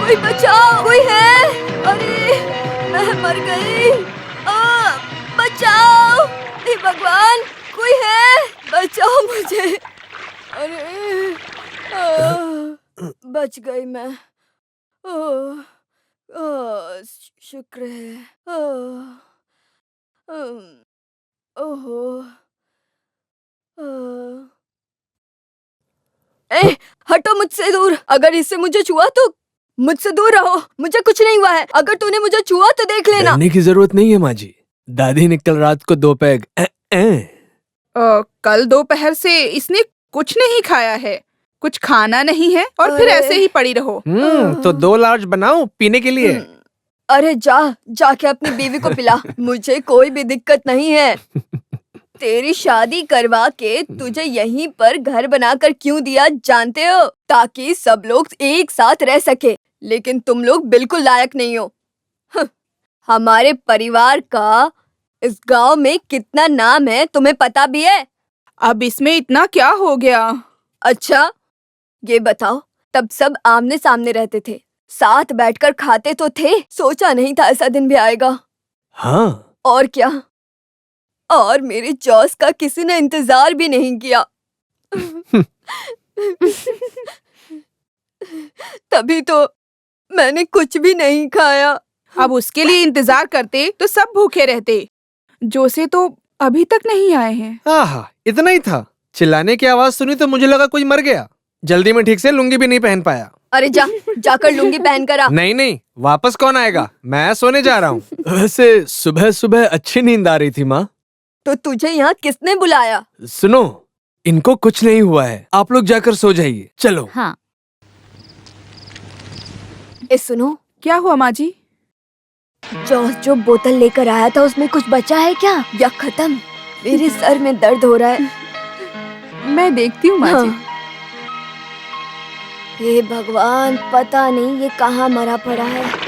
कोई बचाओ, कोई है? अरे मैं मर गई। बचाओ, हे भगवान, कोई है? बचाओ मुझे। अरे बच गई मैं। शुक्र है। ओहो। ए, हटो मुझसे दूर। अगर इससे मुझे छुआ तो मुझसे दूर रहो। मुझे कुछ नहीं हुआ है। अगर तूने मुझे छुआ तो देख लेना। डरने की जरूरत नहीं है माँ जी। दादी ने कल रात को 2 पैग कल दोपहर से इसने कुछ नहीं खाया है, कुछ खाना नहीं है और फिर ऐसे ही पड़ी रहो। तो 2 लार्ज बनाऊं पीने के लिए? अरे जाके अपनी बीवी को पिला। मुझे कोई भी दिक्कत नहीं है। तेरी शादी करवा के तुझे यहीं पर घर बनाकर क्यों दिया जानते हो? ताकि सब लोग एक साथ रह सके। लेकिन तुम लोग बिल्कुल लायक नहीं हो। हमारे परिवार का इस गांव में कितना नाम है तुम्हें पता भी है? अब इसमें इतना क्या हो गया? अच्छा ये बताओ, तब सब आमने सामने रहते थे, साथ बैठकर खाते तो थे। सोचा नहीं था ऐसा दिन भी आएगा। हाँ। और क्या, और मेरे जॉस का किसी ने इंतजार भी नहीं किया। तभी तो मैंने कुछ भी नहीं खाया। अब उसके लिए इंतजार करते तो सब भूखे रहते। जोसे तो अभी तक नहीं आए हैं। आहा, इतना ही था। चिल्लाने की आवाज सुनी तो मुझे लगा कोई मर गया। जल्दी में ठीक से लुंगी भी नहीं पहन पाया। अरे जाकर लुंगी पहन कर आ। नहीं, वापस कौन आएगा? मैं सोने जा रहा हूँ। वैसे सुबह सुबह अच्छी नींद आ रही थी माँ। तो तुझे यहाँ किसने बुलाया? सुनो, इनको कुछ नहीं हुआ है। आप लोग जाकर सो जाइए। चलो। हाँ। सुनो, क्या हुआ माँ जी? जॉस जो बोतल लेकर आया था उसमें कुछ बचा है क्या या खत्म? मेरे सर में दर्द हो रहा है। मैं देखती हूँ माँ जी। हे भगवान, पता नहीं ये कहाँ मरा पड़ा है।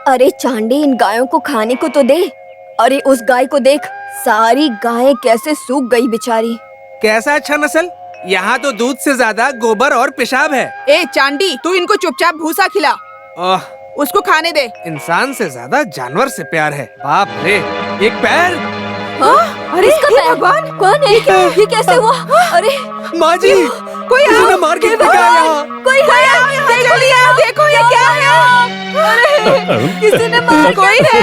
अरे चांडी, इन गायों को खाने को तो दे। अरे उस गाय को देख, सारी गायें कैसे सूख गई बेचारी। कैसा अच्छा नस्ल? यहाँ तो दूध से ज्यादा गोबर और पेशाब है। ए चांडी, तू इनको चुपचाप भूसा खिला। उसको खाने दे। इंसान से ज्यादा जानवर से प्यार है। बाप रे, एक पैर। अरे इसका पैर? भगवान, कौन है? ये कैसे हुआ? अरे माँ जी, कोई किसी ने आओ, मार के हे फेंका है यहाँ। कोई है? देखो ये क्या है? अरे किसी ने मार कोई है?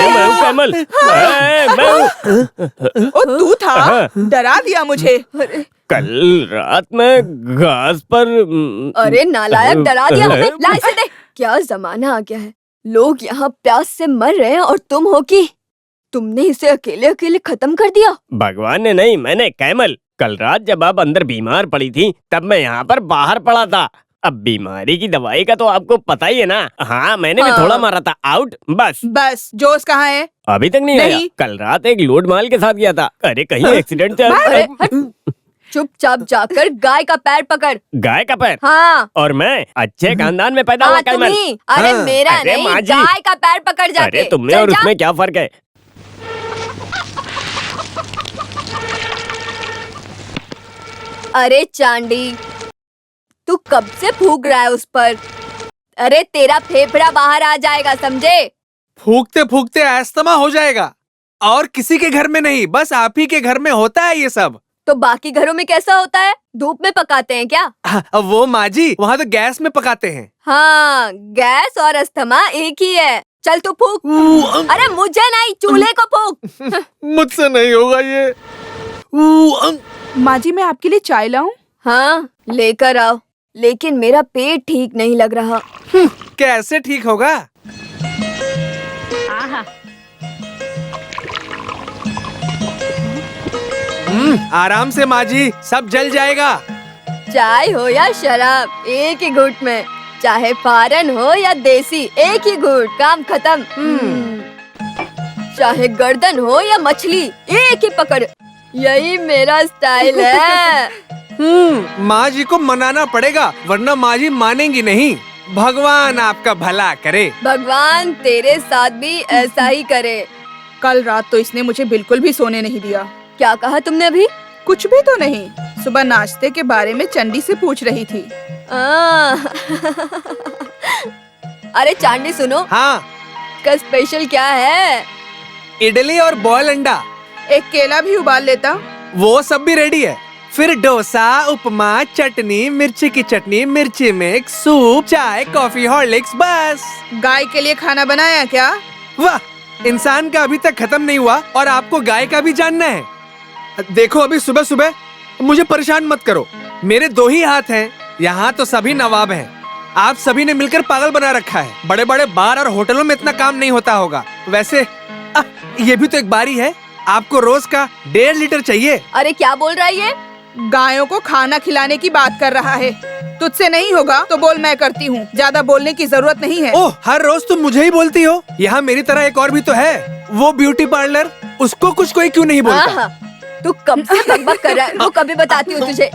मैं हूँ कमल। मैं हूँ। ओ तू था? डरा दिया मुझे। कल रात में घास पर अरे नालायक, डरा दिया हमें। ला इसे दे। क्या जमाना आ गया है, लोग यहाँ प्यास से मर रहे हैं और तुम हो कि तुमने इसे अकेले अकेले खत्म कर दिया। भगवान ने नहीं, मैंने। कैमल, कल रात जब आप अंदर बीमार पड़ी थी तब मैं यहाँ पर बाहर पड़ा था। अब बीमारी की दवाई का तो आपको पता ही है ना। हाँ, मैंने भी थोड़ा मारा था। आउट बस। जोश कहाँ है? अभी तक नहीं आया। कल रात एक लोड माल के साथ गया था। अरे कहीं एक्सीडेंट चुपचाप जाकर गाय का पैर पकड़। गाय का पैर? हाँ। और मैं अच्छे खानदान में पैदा हुआ कैमल। अरे मेरा अरे नहीं, माँ जी। गाय का पैर पकड़ जाके। अरे तुमने और उसमें क्या फर्क है? अरे चांडी, तू कब से फूक रहा है उस पर? अरे तेरा फेफड़ा बाहर आ जाएगा, समझे? फूकते फूकते अस्थमा हो जाएगा। और किसी के घर में नहीं, बस आप ही के घर में होता है ये सब। तो बाकी घरों में कैसा होता है? धूप में पकाते हैं क्या? वो माँ जी, वहाँ तो गैस में पकाते हैं। हाँ, गैस और अस्थमा एक ही है। चल तू फूक। अरे मुझे नहीं, चूल्हे को फूक। मुझसे नहीं होगा ये। माँ जी, मैं आपके लिए चाय लाऊं? हाँ, लेकर आओ। लेकिन मेरा पेट ठीक नहीं लग रहा। कैसे ठीक होगा? आराम से माँ जी, सब जल जाएगा। चाय हो या शराब, एक ही घूंट में। चाहे फारन हो या देसी, एक ही घूंट, काम खत्म। चाहे गर्दन हो या मछली, एक ही पकड़। यही मेरा स्टाइल है। माँ जी को मनाना पड़ेगा वरना माँ जी मानेंगी नहीं। भगवान आपका भला करे। भगवान तेरे साथ भी ऐसा ही करे। कल रात तो इसने मुझे बिल्कुल भी सोने नहीं दिया। क्या कहा तुमने अभी? कुछ भी तो नहीं। सुबह नाश्ते के बारे में चंडी से पूछ रही थी। अरे चांदी सुनो, हाँ, का स्पेशल क्या है? इडली और बॉयल अंडा। एक केला भी उबाल लेता। वो सब भी रेडी है। फिर डोसा, उपमा, चटनी, मिर्ची की चटनी, मिर्ची मिक्स, सूप, चाय, कॉफी, हॉर्लिक्स, बस। गाय के लिए खाना बनाया क्या? वाह, इंसान का अभी तक खत्म नहीं हुआ और आपको गाय का भी जानना है। देखो अभी सुबह सुबह मुझे परेशान मत करो। मेरे 2 ही हाथ हैं। यहाँ तो सभी नवाब हैं। आप सभी ने मिलकर पागल बना रखा है। बड़े बड़े बार और होटलों में इतना काम नहीं होता होगा। वैसे ये भी तो एक बारी है। आपको रोज का 1.5 लीटर चाहिए। अरे क्या बोल रहा है ये? गायों को खाना खिलाने की बात कर रहा है। तुझसे नहीं होगा तो बोल, मैं करती हूँ। ज्यादा बोलने की जरूरत नहीं है। ओह, हर रोज तुम मुझे ही बोलती हो। यहाँ मेरी तरह एक और भी तो है, वो ब्यूटी पार्लर। उसको कुछ कोई क्यों नहीं बोलता? तू कब से बकबक कर रहा है? वो कभी बताती हूँ तुझे।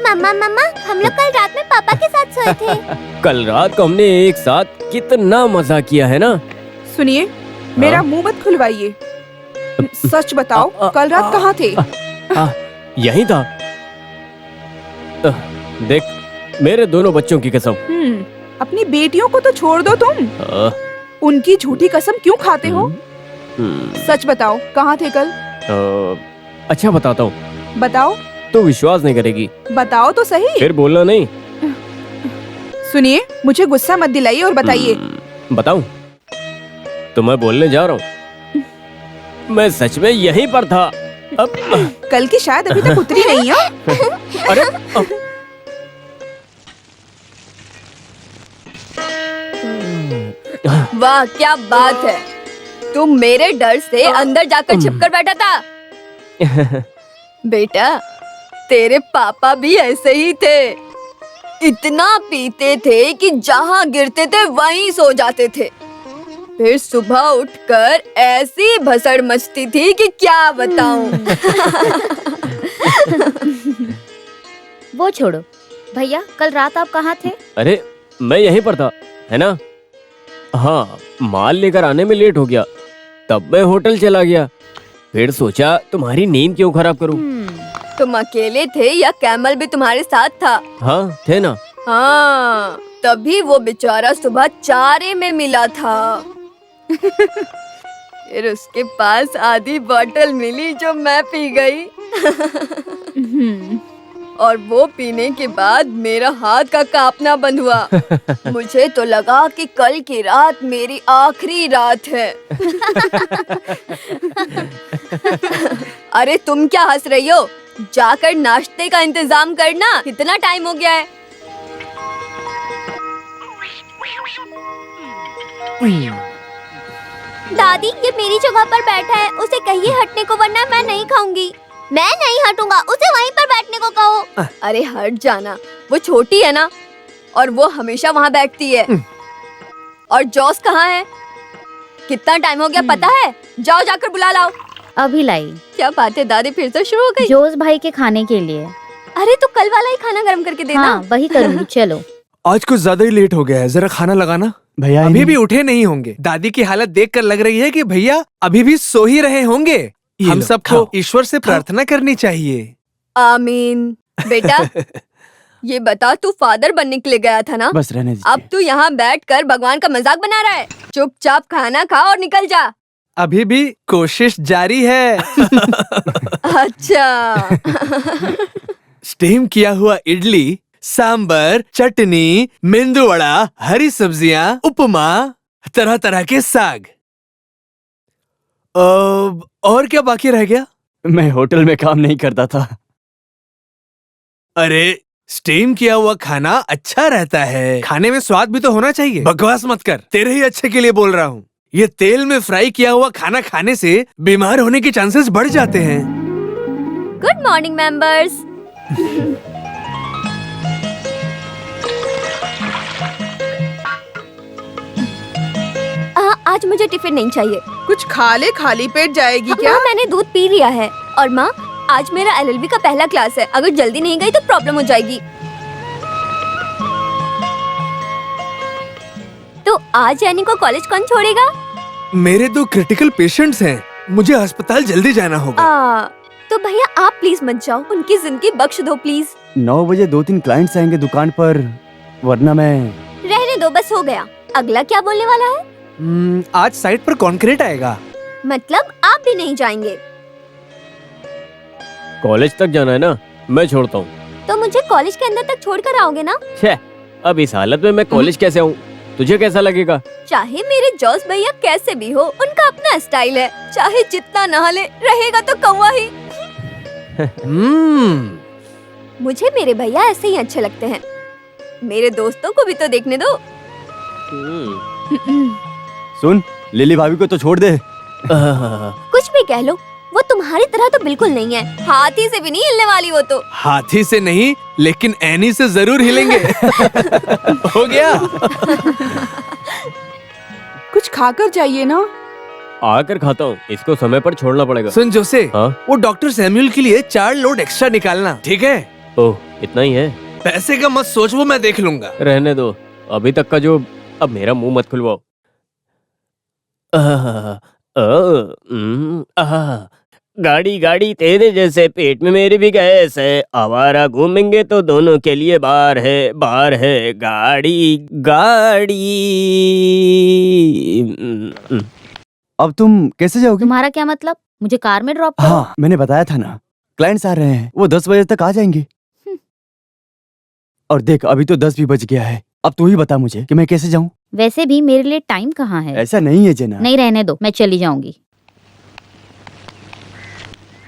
मम्मा मम्मा, हम लोग कल रात में पापा के साथ सोए थे। कल रात को हमने एक साथ कितना मजा किया है ना। सुनिए, मेरा मुंह मत खुलवाइए। सच बताओ, कल रात कहाँ थे? यही था। देख, मेरे दोनों बच्चों की कसम। अपनी बेटियों को तो छोड़ दो तुम। उनकी झूठी कसम क्यों खाते हो? सच बताओ, कहाँ थे कल? अच्छा बताता हूँ। बताओ। तो विश्वास नहीं करेगी। बताओ तो सही। फिर बोलना नहीं। सुनिए, मुझे गुस्सा मत दिलाइए और बताइए। बताऊं? तो मैं बोलने जा रहा हूँ। मैं सच में यहीं पर था। अब कल की शायद अभी तक उतरी नहीं है। अरे वाह, क्या बात है। तुम मेरे डर से अंदर जाकर छिपकर बैठा था। बेटा, तेरे पापा भी ऐसे ही थे। इतना पीते थे कि जहाँ गिरते थे वहीं सो जाते थे। फिर सुबह उठकर ऐसी भसड़ मचती थी कि क्या बताऊं। वो छोड़ो भैया, कल रात आप कहाँ थे? अरे मैं यहीं पर था, है ना? हाँ, माल लेकर आने में लेट हो गया, तब मैं होटल चला गया। फिर सोचा तुम्हारी नींद क्यों खराब करूं। तुम अकेले थे या कैमल भी तुम्हारे साथ था? हाँ, थे ना। हाँ, तभी वो बेचारा सुबह चारे में मिला था। फिर उसके पास आधी बोतल मिली जो मैं पी गई। और वो पीने के बाद मेरा हाथ का कांपना बंद हुआ। मुझे तो लगा कि कल की रात मेरी आखिरी रात है। अरे तुम क्या हंस रही हो? जाकर नाश्ते का इंतजाम करना, कितना टाइम हो गया है। दादी, ये मेरी जगह पर बैठा है, उसे कहिए हटने को, वरना मैं नहीं खाऊंगी। मैं नहीं हटूंगा, उसे वहीं पर बैठने को कहो। अरे हट जाना, वो छोटी है ना, और वो हमेशा वहाँ बैठती है। और जॉस कहाँ है? कितना टाइम हो गया पता है? जाओ जाकर बुला लाओ। अभी लाई। क्या बात है दादी, फिर से शुरू हो गई? जोस भाई के खाने के लिए। अरे तो कल वाला ही खाना गर्म करके देना। हाँ, वही करूंगी। चलो। आज कुछ ज्यादा ही लेट हो गया है, जरा खाना लगाना। भैया अभी भी उठे नहीं होंगे। दादी की हालत देखकर लग रही है कि भैया अभी भी सो ही रहे होंगे। हम लो, सबको खाओ। ईश्वर से प्रार्थना करनी चाहिए। आमीन। बेटा, ये बता, तू फादर बनने के लिए गया था ना? बस रहने दीजिए। अब तू यहाँ बैठकर भगवान का मजाक बना रहा है। चुपचाप खाना खा और निकल जा। अभी भी कोशिश जारी है। अच्छा। स्टीम किया हुआ इडली, सांबर, चटनी, मेंदू वड़ा, हरी सब्जियां, उपमा, तरह तरह के साग। और क्या बाकी रह गया? मैं होटल में काम नहीं करता था। अरे स्टीम किया हुआ खाना अच्छा रहता है, खाने में स्वाद भी तो होना चाहिए। बकवास मत कर, तेरे ही अच्छे के लिए बोल रहा हूँ। ये तेल में फ्राई किया हुआ खाना खाने से बीमार होने के चांसेस बढ़ जाते हैं। Good morning members. आज मुझे टिफिन नहीं चाहिए। कुछ खा ले, खाली पेट जाएगी क्या? माँ, मैंने दूध पी लिया है। और माँ, आज मेरा एलएलबी का पहला क्लास है। अगर जल्दी नहीं गई तो प्रॉब्लम हो जाएगी। तो आज यानी को कॉलेज कौन छोड़ेगा? मेरे 2 क्रिटिकल पेशेंट्स हैं, मुझे अस्पताल जल्दी जाना होगा। तो भैया आप प्लीज मत जाओ, उनकी जिंदगी बख्श दो प्लीज। 9 बजे 2-3 क्लाइंट्स आएंगे दुकान पर, वरना मैं। रहने दो, बस हो गया। अगला क्या बोलने वाला है? आज साइट पर कॉन्क्रीट आएगा। मतलब आप भी नहीं जाएंगे? कॉलेज तक जाना है ना, मैं छोड़ता हूँ। तो मुझे कॉलेज के अंदर तक छोड़कर आओगे ना? छे, अब इस हालत में मैं कॉलेज कैसे आऊँ? तुझे कैसा लगेगा? चाहे मेरे जॉस भैया कैसे भी हो, उनका अपना स्टाइल है। चाहे जितना नहा ले, रहेगा तो कौवा ही। मुझे मेरे भैया ऐसे ही अच्छे लगते हैं। मेरे दोस्तों को भी तो देखने दो। सुन, लिली भाभी को तो छोड़ दे। कुछ भी कह लो, वो तुम्हारी तरह तो बिल्कुल नहीं है। हाथी से भी नहीं हिलने वाली वो तो। हाथी से नहीं, लेकिन एनी से जरूर हिलेंगे। हो गया। कुछ खाकर जाइए ना। आकर खाता हूँ, इसको समय पर छोड़ना पड़ेगा। सुन जोसे, हाँ? वो डॉक्टर सैमुअल के लिए 4 लोड एक्स्ट्रा निकालना, ठीक है? ओह, इतना ही है? पैसे का मत सोच, वो मैं देख लूंगा। रहने दो, अभी तक का जो। अब मेरा मुंह मत खुलवाओ। गाड़ी गाड़ी तेरे जैसे पेट में मेरी भी गैस है। आवारा घूमेंगे तो दोनों के लिए बार है गाड़ी गाड़ी। अब तुम कैसे जाओगे? तुम्हारा क्या मतलब? मुझे कार में ड्रॉप करो। हाँ, मैंने बताया था ना, क्लाइंट्स आ रहे हैं, वो 10 बजे तक आ जाएंगे। और देख, अभी तो 10 भी बज गया है। अब तू ही बता मुझे कि मैं कैसे जाऊँ? वैसे भी मेरे लिए टाइम कहाँ है? ऐसा नहीं है जेना। नहीं, रहने दो, मैं चली जाऊंगी।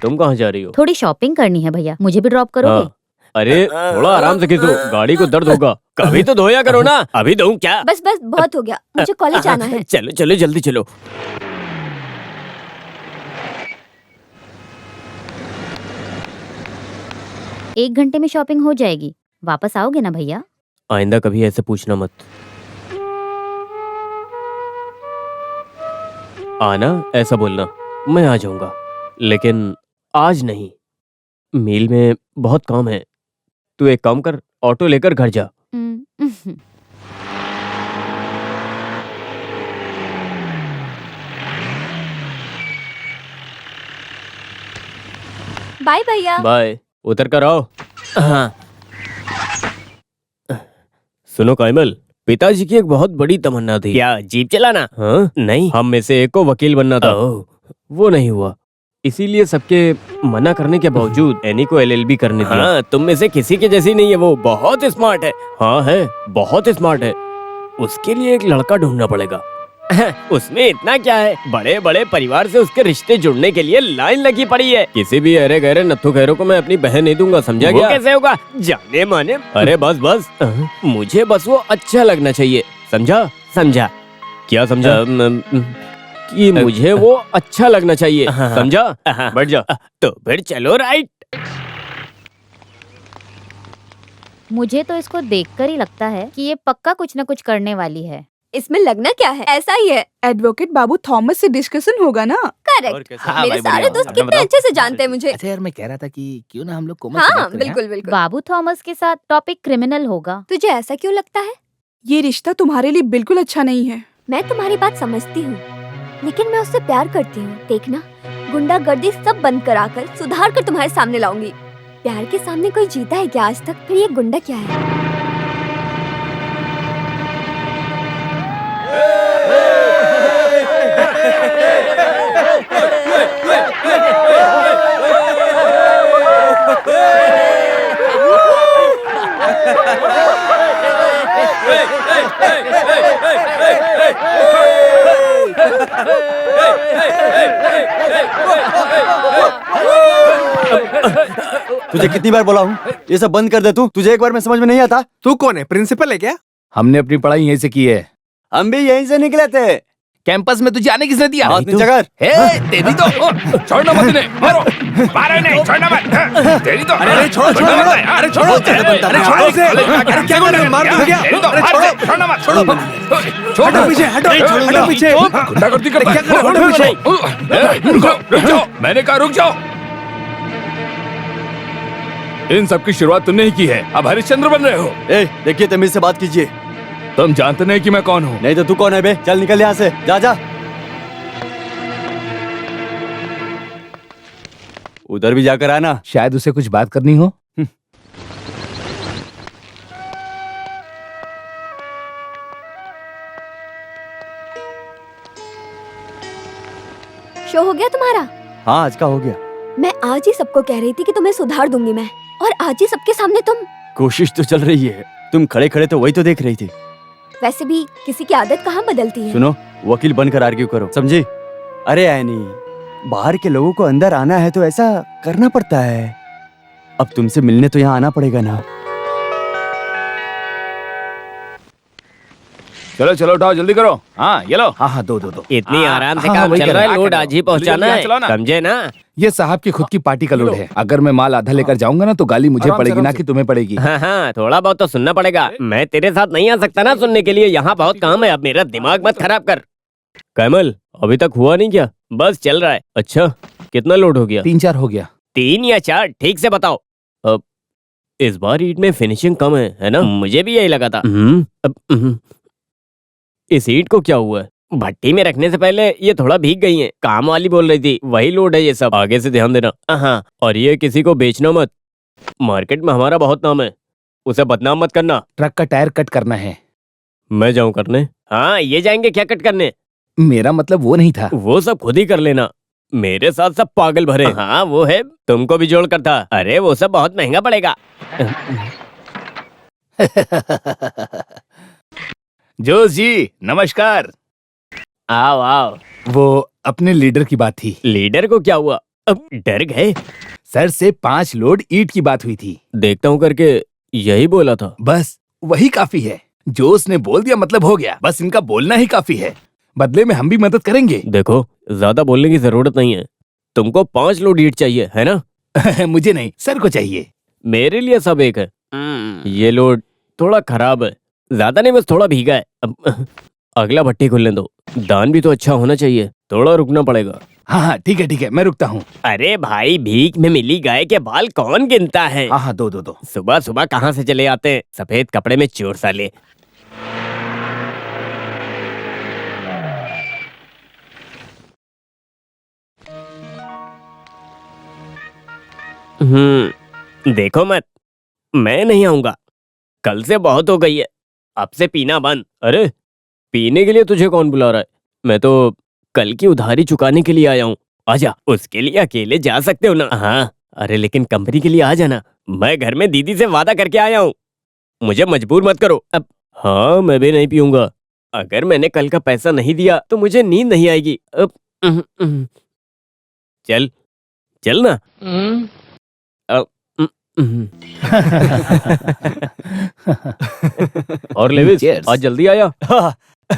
तुम कहाँ जा रही हो? थोड़ी शॉपिंग करनी है भैया, मुझे भी ड्रॉप करोगे? हाँ। अरे थोड़ा आराम से खींचो, गाड़ी को दर्द होगा। कभी तो धोया करो ना। अभी धोऊं क्या? बस बस बहुत हो गया, मुझे कॉलेज जाना है। चलो चलो जल्दी चलो। एक घंटे में शॉपिंग हो जाएगी। वापस आओगे ना भैया? आइंदा कभी ऐसे पूछना मत। आना ऐसा बोलना, मैं आ जाऊंगा, लेकिन आज नहीं। मील में बहुत काम है। तू एक काम कर, ऑटो लेकर घर जा। बाय भैया। बाय, उतर कर आओ। हाँ। सुनो कायमल, पिताजी की एक बहुत बड़ी तमन्ना थी। क्या, जीप चलाना? हाँ? नहीं, हम में से एक को वकील बनना था। वो नहीं हुआ, इसीलिए सबके मना करने के बावजूद एनी को एलएलबी करने दिया। हाँ, तुम में से किसी के जैसी नहीं है, वो बहुत स्मार्ट है। हाँ है, बहुत स्मार्ट है। उसके लिए एक लड़का ढूंढना पड़ेगा। उसमें इतना क्या है, बड़े बड़े परिवार से उसके रिश्ते जुड़ने के लिए लाइन लगी पड़ी है। किसी भी अरे गहरे नत्थु खैरों को मैं अपनी बहन नहीं दूंगा, समझा क्या? कैसे होगा? जाने माने। अरे बस बस, मुझे बस वो अच्छा लगना चाहिए, समझा? समझा? क्या समझा? कि मुझे वो अच्छा लगना चाहिए, समझा? बैठ जा। तो फिर चलो राइट। मुझे तो इसको देखकर ही लगता है कि ये पक्का कुछ न कुछ करने वाली है। इसमें लगना क्या है, ऐसा ही है। एडवोकेट बाबू थॉमस से डिस्कशन होगा ना? करेक्ट। हाँ, मेरे भाई, सारे बढ़िया। दोस्त आपने कितने अच्छे से जानते हैं मुझे। अच्छा यार, मैं कह रहा था कि क्यों ना हम लोग कोमल से हाँ बात करें, बिल्कुल बिल्कुल। बाबू थॉमस के साथ टॉपिक क्रिमिनल होगा। तुझे ऐसा क्यों लगता है? ये रिश्ता तुम्हारे लिए बिल्कुल अच्छा नहीं है। मैं तुम्हारी बात समझती हूँ, लेकिन मैं उससे प्यार करती हूँ। देखना, गुंडागर्दी सब बंद कराकर सुधार कर तुम्हारे सामने लाऊंगी। प्यार के सामने कोई जीता है क्या आज तक? फिर ये गुंडा क्या है? तुझे कितनी बार बोला हूँ ये सब बंद कर दे तू। तुझे एक बार में समझ में नहीं आता? तू कौन है? प्रिंसिपल है क्या? हमने अपनी पढ़ाई यहीं से की है। हम भी यहीं से निकले थे। कैंपस में तुझे आने किसने दिया? हाथ नीचे कर। तेरी तो छोड़ना मत इन्हें, मारो, मारो नहीं, छोड़ना मत। तेरी तो अरे छोड़ो छोड़ो छोड़ो, अरे छोड़ो, अरे छोड़ो उसे, अरे क्या कर रहे हो? मार दो क्या? अरे छोड़ो, छोड़ना मत, छोड़ो, हटो पीछे, हटो पीछे। गुंडागर्दी करता है। क्या कर रहे हो? हटो पीछे। रुक जाओ, मैंने कहा रुक जाओ। इन सब की शुरुआत तुमने ही की है, अब हरिश्चंद्र बन रहे हो। देखिए तमीज से बात कीजिए। तुम जानते नहीं कि मैं कौन हूँ। नहीं तो तू कौन है बे? चल निकल यहाँ से, जा जा। उधर भी जाकर आना। शायद उसे कुछ बात करनी हो। शो हो गया तुम्हारा? हाँ आज का हो गया। मैं आज ही सबको कह रही थी कि तुम्हें सुधार दूंगी मैं, और आज ही सबके सामने तुम। कोशिश तो चल रही है। तुम खड़े खड़े तो वही तो देख रही थी। वैसे भी किसी की आदत कहाँ बदलती है। सुनो, वकील बनकर आर्ग्यू करो, समझी? अरे ऐनी, बाहर के लोगों को अंदर आना है तो ऐसा करना पड़ता है। अब तुमसे मिलने तो यहाँ आना पड़ेगा ना। चलो चलो उठाओ, जल्दी करो। हाँ ये लो। हाँ दो। इतनी आराम से हाँ, काम वही चल कर रहा है, रहा है। लोड आज ही पहुंचाना जल्दी चलाओ है, ना। समझे ना? ये साहब की खुद की पार्टी का लोड है। अगर मैं माल आधा लेकर जाऊंगा ना तो गाली मुझे पड़ेगी ना कि तुम्हें पड़ेगी। हाँ, थोड़ा बहुत तो सुनना पड़ेगा। मैं तेरे साथ नहीं आ सकता ना सुनने के लिए, यहाँ बहुत काम है। अब मेरा दिमाग मत खराब कर। कैमल, अभी तक हुआ नहीं क्या? बस चल रहा है। अच्छा, कितना लोड हो गया? 3-4 हो गया। 3 या 4? ठीक से बताओ। अब इस बार ईंट में फिनिशिंग कम है ना? मुझे भी यही लगा था। इस ईंट को क्या हुआ है? भट्टी में रखने से पहले ये थोड़ा भीग गई हैं। काम वाली बोल रही थी, वही लोड है ये सब। आगे से ध्यान देना। हाँ, और ये किसी को बेचना मत। मार्केट में हमारा बहुत नाम है, उसे बदनाम मत करना। ट्रक का टायर कट करना है। मैं जाऊं करने? हाँ, ये जाएंगे क्या कट करने? मेरा मतलब वो नहीं था। वो सब खुद ही कर लेना, मेरे साथ सब पागल भरे। हाँ वो है, तुमको भी जोड़ कर था। अरे वो सब बहुत महंगा पड़ेगा। जोश जी नमस्कार। आओ आओ। वो अपने लीडर की बात थी। लीडर को क्या हुआ? अब डर गए? सर से 5 लोड ईंट की बात हुई थी। देखता हूँ करके यही बोला था। बस वही काफी है। जो उसने बोल दिया मतलब हो गया। बस इनका बोलना ही काफी है। बदले में हम भी मदद करेंगे। देखो, ज्यादा बोलने की जरूरत नहीं है। तुमको 5 लोड ईंट चाहिए है ना? मुझे नहीं, सर को चाहिए। मेरे लिए सब एक है। ये लोड थोड़ा खराब है, ज्यादा नहीं, बस थोड़ा भीगा है। अब अगला भट्टी खुलने दो। दान भी तो अच्छा होना चाहिए, थोड़ा रुकना पड़ेगा। हाँ ठीक है, मैं रुकता हूँ। अरे भाई, भीख में मिली गाय के बाल कौन गिनता है? हाँ दो। सुबह सुबह कहाँ से चले आते हैं सफेद कपड़े में चोर साले। देखो मत, मैं नहीं आऊंगा। कल से बहुत हो गई है, अब से पीना बंद। अरे पीने के लिए तुझे कौन बुला रहा है? मैं तो कल की उधारी चुकाने के लिए आया हूँ। आजा, उसके लिए अकेले जा सकते हो ना? हाँ, अरे लेकिन कंपनी के लिए आ जाना। मैं घर में दीदी से वादा करके आया हूँ, मुझे मजबूर मत करो। अब हाँ, मैं भी नहीं पीऊंगा। अगर मैंने कल का पैसा नहीं दिया तो मुझे नींद नहीं आएगी। अब चल चल ना। और लेविस, Cheers. आज जल्दी आया।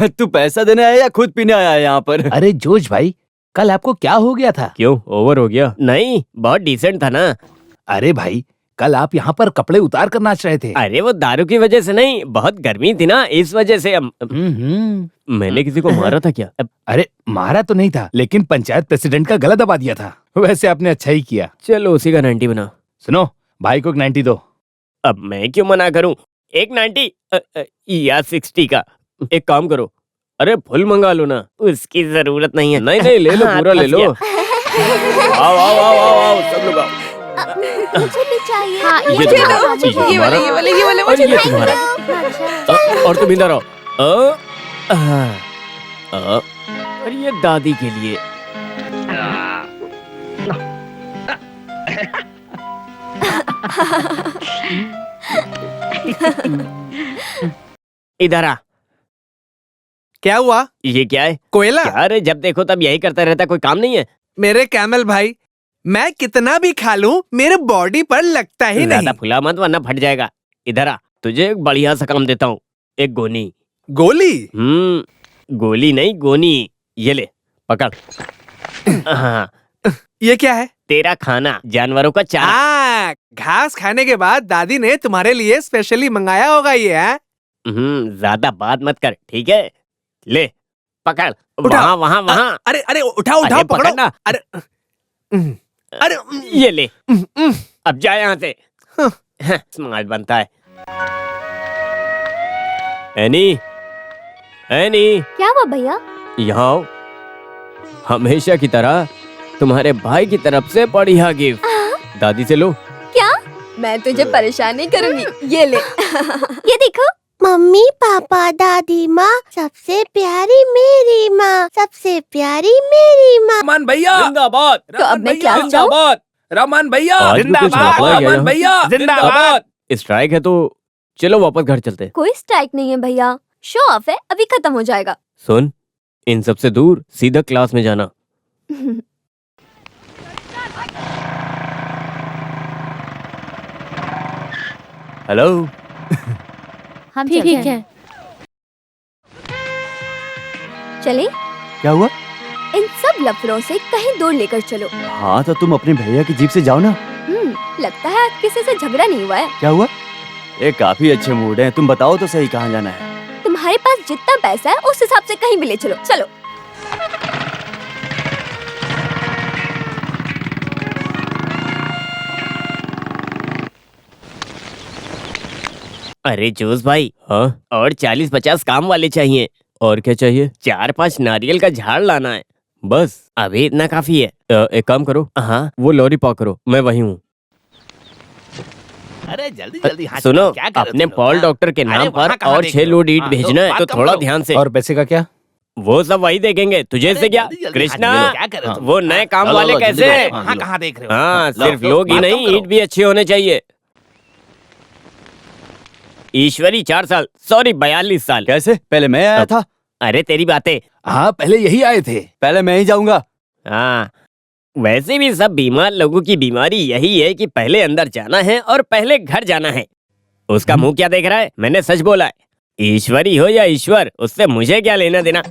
तू पैसा देने आया या खुद पीने आया है यहाँ पर? अरे जोश भाई, कल आपको क्या हो गया था? क्यों, ओवर हो गया? नहीं, बहुत डिसेंट था ना। अरे भाई, कल आप यहाँ पर कपड़े उतार कर नाच रहे थे। अरे वो दारू की वजह से नहीं, बहुत गर्मी थी ना, इस वजह से। मैंने किसी को मारा था क्या? अरे मारा तो नहीं था, लेकिन पंचायत प्रेसिडेंट का गला दबा दिया था। वैसे आपने अच्छा ही किया। चलो उसी का 90 बना। सुनो, भाई को एक 90 दो। अब मैं क्यों मना करूं? एक 90 या 60 का। एक काम करो, अरे फुल मंगा लो ना। उसकी जरूरत नहीं है। नहीं नहीं, ले लो, पूरा ले लो। आओ आओ आओ आओ आओ, सब लोग आओ। मुझे भी चाहिए। हाँ, ये मुझे तुम्हारा, दो। ये ये वाले, तुम्हारा, ये वाले और मुझे ये दो। तुम्हारा। अच्छा। और तुम इधर आओ। और ये दादी के लिए। इधर आ। क्या हुआ? ये क्या है? कोयला? क्या रे, जब देखो तब यही करता रहता, कोई काम नहीं है? मेरे कैमल भाई, मैं कितना भी खा लूं मेरे बॉडी पर लगता ही ज्यादा नहीं। फुला मत वरना फट जाएगा। इधर आ, तुझे एक बढ़िया सा काम देता हूँ, एक गोनी। गोली? गोली नहीं, गोनी। ये ले, पकड़। हाँ, ये क्या है? तेरा खाना, जानवरों का चारा। घास खाने के बाद दादी ने तुम्हारे लिए स्पेशली मंगाया होगा ये, है? ज्यादा बात मत कर, ठीक है? ले, पकड़। उठा। वहाँ वहाँ। अरे अरे उठाओ अरे उठाओ, पकड़ो। पकड़ना। अरे अरे ये ले, अब जा यहाँ से। स्मार्ट बनता है। एनी, एनी, क्या हुआ भैया? यहाँ आओ। हमेशा की तरह तुम्हारे भाई की तरफ से बढ़िया गिफ्ट। दादी से लो। क्या? मैं तुझे परेशान नहीं करूंगी, ये ले। ये देखो। मम्मी पापा दादी माँ, सबसे प्यारी मेरी माँ, सबसे प्यारी मेरी माँ। रमान भैया जिंदाबाद। तो अब मैं क्लास जाऊँ? जिंदाबाद। रमान भैया आज भी कुछ जिंदाबाद हौसला है क्या रमान भैया जिंदाबाद। स्ट्राइक है तो चलो वापस घर चलते। कोई स्ट्राइक नहीं है भैया, शो ऑफ है, अभी खत्म हो जाएगा। सुन, इन सब से दूर सीधा क्लास में जाना। हेलो। हम ठीक चलते है। हैं। चले, क्या हुआ? इन सब लफड़ों से कहीं दूर लेकर चलो। हाँ तो तुम अपने भैया की जीप से जाओ ना। लगता है आज किसी से झगड़ा नहीं हुआ है। क्या हुआ? ये काफी अच्छे मूड है, तुम बताओ तो सही कहाँ जाना है। तुम्हारे पास जितना पैसा है उस हिसाब से कहीं भी ले चलो। चलो। अरे जोश भाई, हाँ? और 40-50 काम वाले चाहिए। और क्या चाहिए? 4-5 नारियल का झाड़ लाना है, बस अभी इतना काफी है। एक काम करो, हाँ वो लॉरी पार करो, मैं वही हूँ। अरे जल्दी जल्दी हाँ, सुनो, क्या कर रहे हो अपने तुम लोग? पॉल हाँ? डॉक्टर के नाम अरे पर वहाँ कहाँ और देख 6 रहे हो? लोड ईंट हाँ, भेजना है, बात तो कम थोड़ा करो। ध्यान से। और पैसे का क्या? वो सब वही देखेंगे, तुझे से क्या? जल्दी जल्दी, कृष्णा, हाँ, क्या कर रहे हो तुम? वो नए काम लो, लो, वाले लो, जल्दी कैसे? लो, वहाँ कहाँ देख रहे हो? हाँ, लो, सिर्फ लो, लोग ही बात कम नहीं, करो। ईंट भी अच्छे होने चाहिए। ईश्वरी 4 साल, सॉरी 42 साल। कैसे? पहले मैं आया था। अरे तेरी बातें। हाँ पहले यही आए थे। पहले मैं ही जाऊंगा। हाँ, वैसे भी सब बीमार लोगों की बीमारी यही है कि पहले अंदर जाना है और पहले घर जाना है। उसका मुंह क्या देख रहा है? मैंने सच बोला है। ईश्वरी हो या ईश्वर, उससे मुझे क्या लेना देना।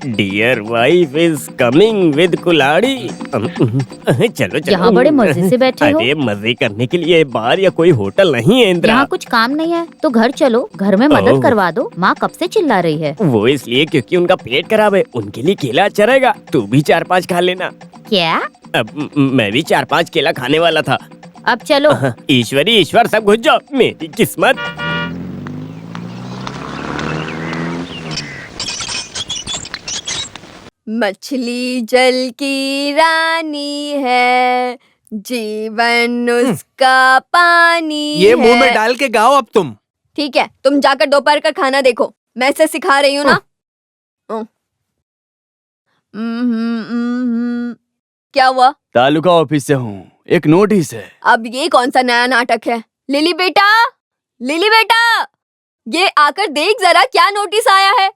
Dear wife is coming with कुल्हाड़ी। चलो चलो। यहाँ बड़े मजे से बैठे हो। अरे मजे करने के लिए बार या कोई होटल नहीं है इंदिरा। यहाँ कुछ काम नहीं है तो घर चलो, घर में मदद करवा दो। माँ कब से चिल्ला रही है। वो इसलिए क्योंकि उनका पेट खराब है, उनके लिए केला अच्छा रहेगा। तू भी 4-5 खा लेना। क्या? अब मैं भी 4-5 केला खाने वाला था। अब चलो। ईश्वरी ईश्वर सब घुस जाओ, मेरी किस्मत। मछली जल की रानी है, जीवन उसका पानी ये है। मुंह में डाल के गाओ अब तुम। ठीक है, तुम जाकर दोपहर का खाना देखो, मैं इसे सिखा रही हूँ ना। क्या हुआ? तालुका ऑफिस से हूँ, एक नोटिस है। अब ये कौन सा नया नाटक है? लिली बेटा, लिली बेटा, ये आकर देख जरा क्या नोटिस आया है।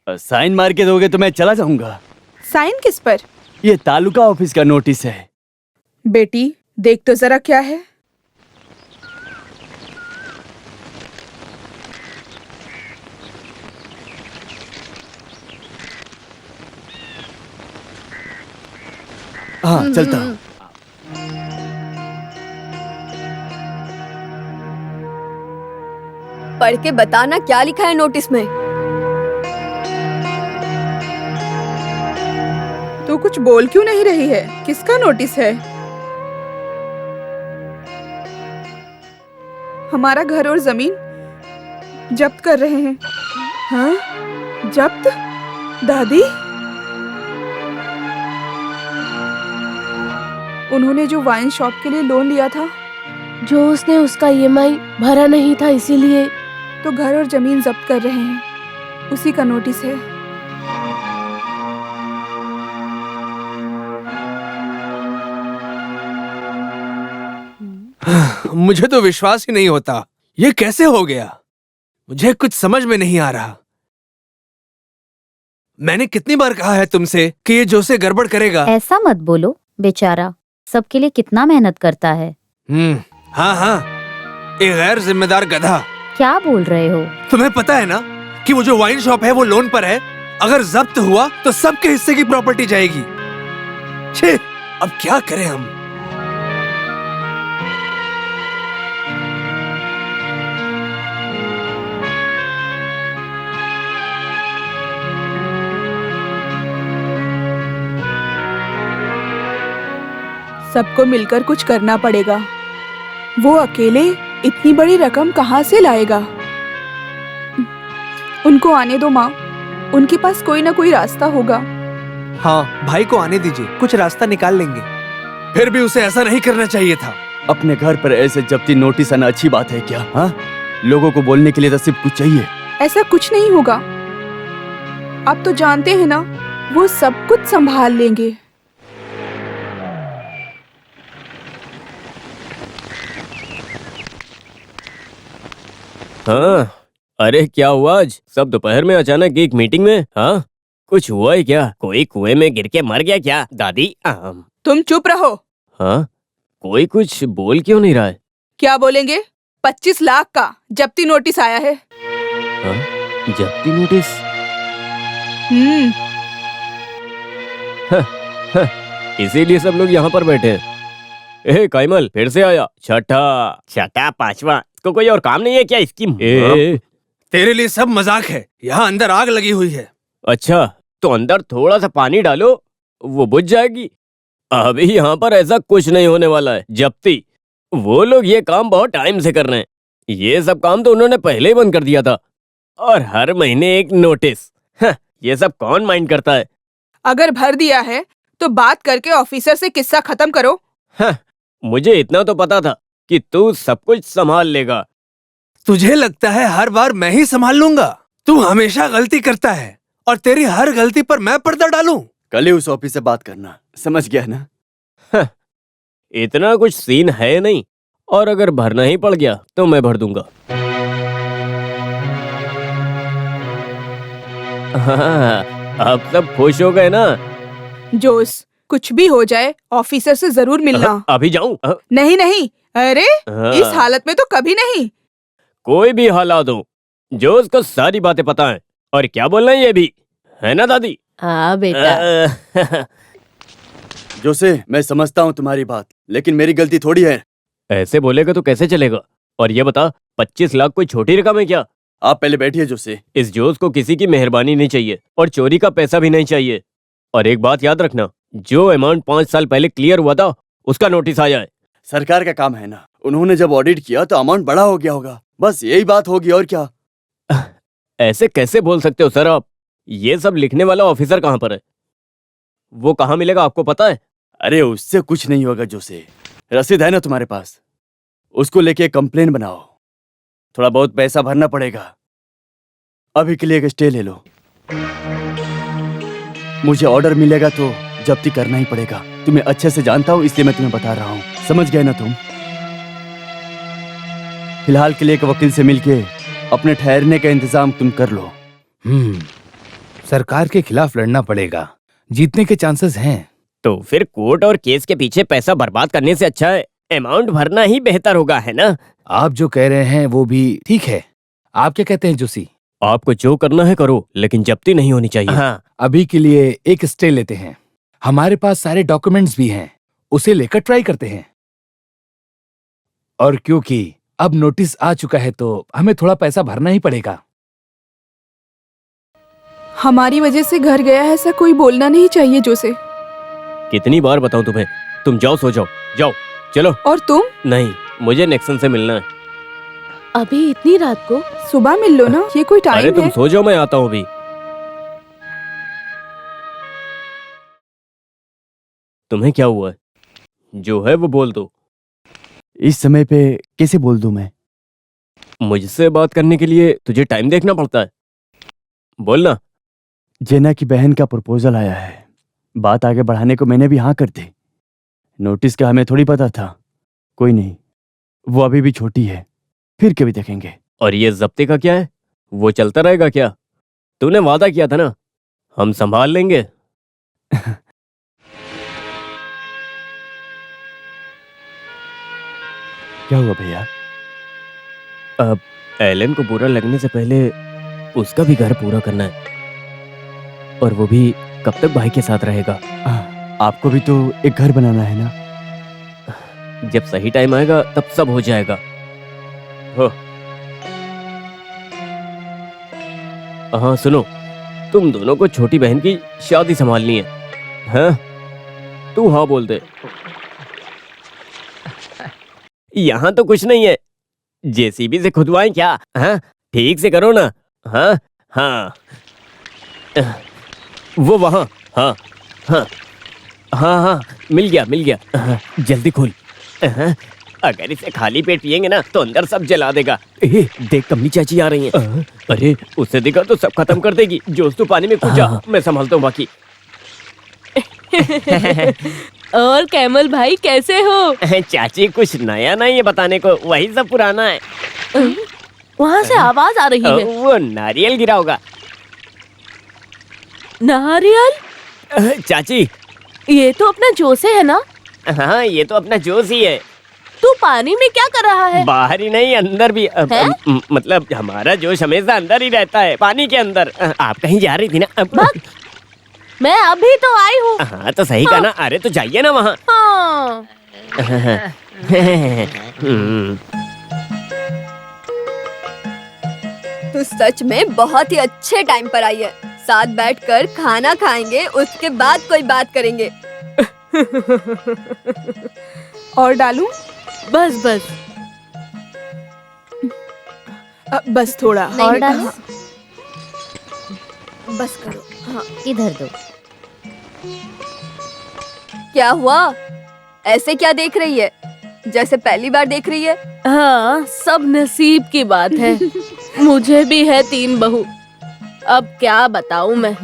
साइन मार के दोगे तो मैं चला जाऊंगा। साइन किस पर? ये तालुका ऑफिस का नोटिस है। बेटी देख तो जरा क्या है। हाँ चलता हूँ। पढ़ के बताना क्या लिखा है नोटिस में। तू कुछ बोल क्यों नहीं रही है? किसका नोटिस है? हमारा घर और जमीन जब्त कर रहे हैं। हाँ? जब्त? दादी? उन्होंने जो वाइन शॉप के लिए लोन लिया था, जो उसने उसका ईएमआई भरा नहीं था, इसीलिए तो घर और जमीन जब्त कर रहे हैं। उसी का नोटिस है। मुझे तो विश्वास ही नहीं होता, ये कैसे हो गया? मुझे कुछ समझ में नहीं आ रहा। मैंने कितनी बार कहा है तुमसे कि ये जोसे गड़बड़ करेगा। ऐसा मत बोलो, बेचारा सबके लिए कितना मेहनत करता है। हाँ हाँ, एक गैर जिम्मेदार गधा। क्या बोल रहे हो? तुम्हें पता है ना कि वो जो वाइन शॉप है वो लोन पर है। अगर जब्त हुआ तो सबके हिस्से की प्रॉपर्टी जाएगी। छे, अब क्या करें हम? सबको मिलकर कुछ करना पड़ेगा। वो अकेले इतनी बड़ी रकम कहाँ से लाएगा? उनको आने दो माँ, उनके पास कोई ना कोई रास्ता होगा। हाँ, भाई को आने दीजिए, कुछ रास्ता निकाल लेंगे। फिर भी उसे ऐसा नहीं करना चाहिए था। अपने घर पर ऐसे जब्ती नोटिस आना अच्छी बात है क्या? हाँ, लोगों को बोलने के लिए तो सिर्फ कुछ चाहिए। ऐसा कुछ नहीं होगा। आप तो जानते हैं ना, वो सब कुछ संभाल लेंगे। हाँ, अरे क्या हुआ आज? सब दोपहर में अचानक एक मीटिंग में? हाँ, कुछ हुआ है क्या? कोई कुएं में गिर के मर गया क्या? दादी तुम चुप रहो। हाँ, कोई कुछ बोल क्यों नहीं रहा है? क्या बोलेंगे? 25 लाख का जब्ती नोटिस आया है। हाँ, जब्ती नोटिस? इसीलिए सब लोग यहाँ पर बैठे हैं। ए काइमल फिर से आया। छठा पांचवा, इसको कोई और काम नहीं है क्या? इसकी तेरे लिए सब मजाक है। यहाँ अंदर आग लगी हुई है। अच्छा, तो अंदर थोड़ा सा पानी डालो, वो बुझ जाएगी। अभी यहाँ पर ऐसा कुछ नहीं होने वाला है। जब्ती, वो लोग ये काम बहुत टाइम से कर रहे हैं। ये सब काम तो उन्होंने पहले ही बंद कर दिया था। और हर महीने एक नोटिस। ये सब कौन माइंड करता है? अगर भर दिया है तो बात करके ऑफिसर से किस्सा खत्म करो। मुझे इतना तो पता था कि तू सब कुछ संभाल लेगा। तुझे लगता है हर बार मैं ही संभाल लूंगा? तू हमेशा गलती करता है और तेरी हर गलती पर मैं पर्दा डालूं। कल ही उस ऑफिस से बात करना, समझ गया ना? इतना कुछ सीन है नहीं, और अगर भरना ही पड़ गया तो मैं भर दूंगा। हाँ, अब सब खुश हो गए ना? जोस, कुछ भी हो जाए ऑफिसर से जरूर मिलना। अभी जाऊं? नहीं नहीं, अरे इस हालत में तो कभी नहीं। कोई भी हालात हो, जो उसको सारी बातें पता है। और क्या बोलना है ये भी, है ना दादी? हाँ बेटा। जोसे, मैं समझता हूँ तुम्हारी बात, लेकिन मेरी गलती थोड़ी है। ऐसे बोलेगा तो कैसे चलेगा? और ये बता, 25 लाख कोई छोटी रकम है क्या? आप पहले बैठिए जोसे। इस जोश को किसी की मेहरबानी नहीं चाहिए और चोरी का पैसा भी नहीं चाहिए। और एक बात याद रखना, जो अमाउंट 5 साल पहले क्लियर हुआ था उसका नोटिस आया है। सरकार का काम है ना, उन्होंने जब ऑडिट किया तो अमाउंट बड़ा हो गया होगा, बस यही बात होगी और क्या। ऐसे कैसे बोल सकते हो सर आप? ये सब लिखने वाला ऑफिसर कहाँ पर है? वो कहाँ मिलेगा आपको पता है? अरे उससे कुछ नहीं होगा जोसे, रसीद है ना तुम्हारे पास, उसको लेके कंप्लेन बनाओ। थोड़ा बहुत पैसा भरना पड़ेगा। अभी के लिए एक स्टे ले लो। मुझे ऑर्डर मिलेगा तो जब्ती करना ही पड़ेगा। तुम्हें अच्छे से जानता हूं, इसलिए मैं तुम्हें बता रहा हूं। समझ गए ना तुम? फिलहाल के लिए एक वकील से मिलके अपने ठहरने का इंतजाम तुम कर लो। सरकार के खिलाफ लड़ना पड़ेगा, जीतने के चांसेस हैं। तो फिर कोर्ट और केस के पीछे पैसा बर्बाद करने से अच्छा है अमाउंट भरना ही बेहतर होगा, है ना? आप जो कह रहे हैं वो भी ठीक है। आप क्या कहते हैं जोशी? आपको जो करना है करो, लेकिन जब्ती नहीं होनी चाहिए। हाँ, अभी के लिए एक स्टे लेते हैं। हमारे पास सारे डॉक्यूमेंट्स भी हैं, उसे लेकर ट्राई करते हैं। और क्योंकि अब नोटिस आ चुका है तो हमें थोड़ा पैसा भरना ही पड़ेगा। हमारी वजह से घर गया है, ऐसा कोई बोलना नहीं चाहिए जोसे। कितनी बार बताऊं तुम्हें? तुम जाओ, सो जाओ, जाओ चलो। और तुम? नहीं, मुझे नेक्सन से मिलना है। अभी इतनी रात को? सुबह मिल लो ना, ये कोई अरे टाइम तुम है? सो जाओ, मैं आता हूँ अभी। तुम्हें क्या हुआ है? जो है वो बोल दो। इस समय पे कैसे बोल दूं मैं? मुझसे बात करने के लिए तुझे टाइम देखना पड़ता है। बोलना। जेना की बहन का प्रपोजल आया है, बात आगे बढ़ाने को मैंने भी हाँ कर दी। नोटिस का हमें थोड़ी पता था। कोई नहीं, वो अभी भी छोटी है, फिर कभी देखेंगे। और ये जब्ते का क्या है? वो चलता रहेगा क्या? तूने वादा किया था ना, हम संभाल लेंगे। क्या हुआ भैया? अब एलन को बुरा लगने से पहले उसका भी घर पूरा करना है, और वो भी कब तक भाई के साथ रहेगा? आपको भी तो एक घर बनाना है ना? जब सही टाइम आएगा तब सब हो जाएगा। हो। हाँ सुनो, तुम दोनों को छोटी बहन की शादी संभालनी है, हाँ? तू हाँ बोल दे। यहाँ तो कुछ नहीं है, जेसीबी से खुदवाएं क्या? हाँ ठीक से करो ना। हाँ हाँ वो वहाँ। हाँ हाँ हाँ हाँ मिल गया। हाँ, जल्दी खोल। हाँ, अगर इसे खाली पेट पिएंगे ना तो अंदर सब जला देगा। देख कमली चाची आ रही हैं। अरे उसे देखा तो सब खत्म कर देगी। जोश तू पानी में कूदा, मैं संभालता हूँ बाकी। और कैमल भाई कैसे हो? चाची कुछ नया नहीं है बताने को, वही सब पुराना है। वहाँ से आवाज आ रही है। वो नारियल गिरा होगा। नारियल? चाची ये तो अपना जोसे है ना? हाँ ये तो अपना जोश ही है। तू पानी में क्या कर रहा है? बाहर ही नहीं अंदर भी। मतलब हमारा जोश हमेशा अंदर ही रहता है, पानी के अंदर। आप कहीं जा रही थी ना? मैं अभी तो आई हूँ। हाँ तो सही कहा ना। अरे तो जाइए ना वहाँ। हाँ। तू सच में बहुत ही अच्छे टाइम पर आई है। साथ बैठकर खाना खाएंगे, उसके बाद कोई बात करेंगे। और डालूं? बस बस बस थोड़ा और डालो। बस करो। हाँ। इधर दो। क्या हुआ? ऐसे क्या देख रही है, जैसे पहली बार देख रही है? हाँ सब नसीब की बात है। मुझे भी है 3 बहू, अब क्या बताऊं मैं।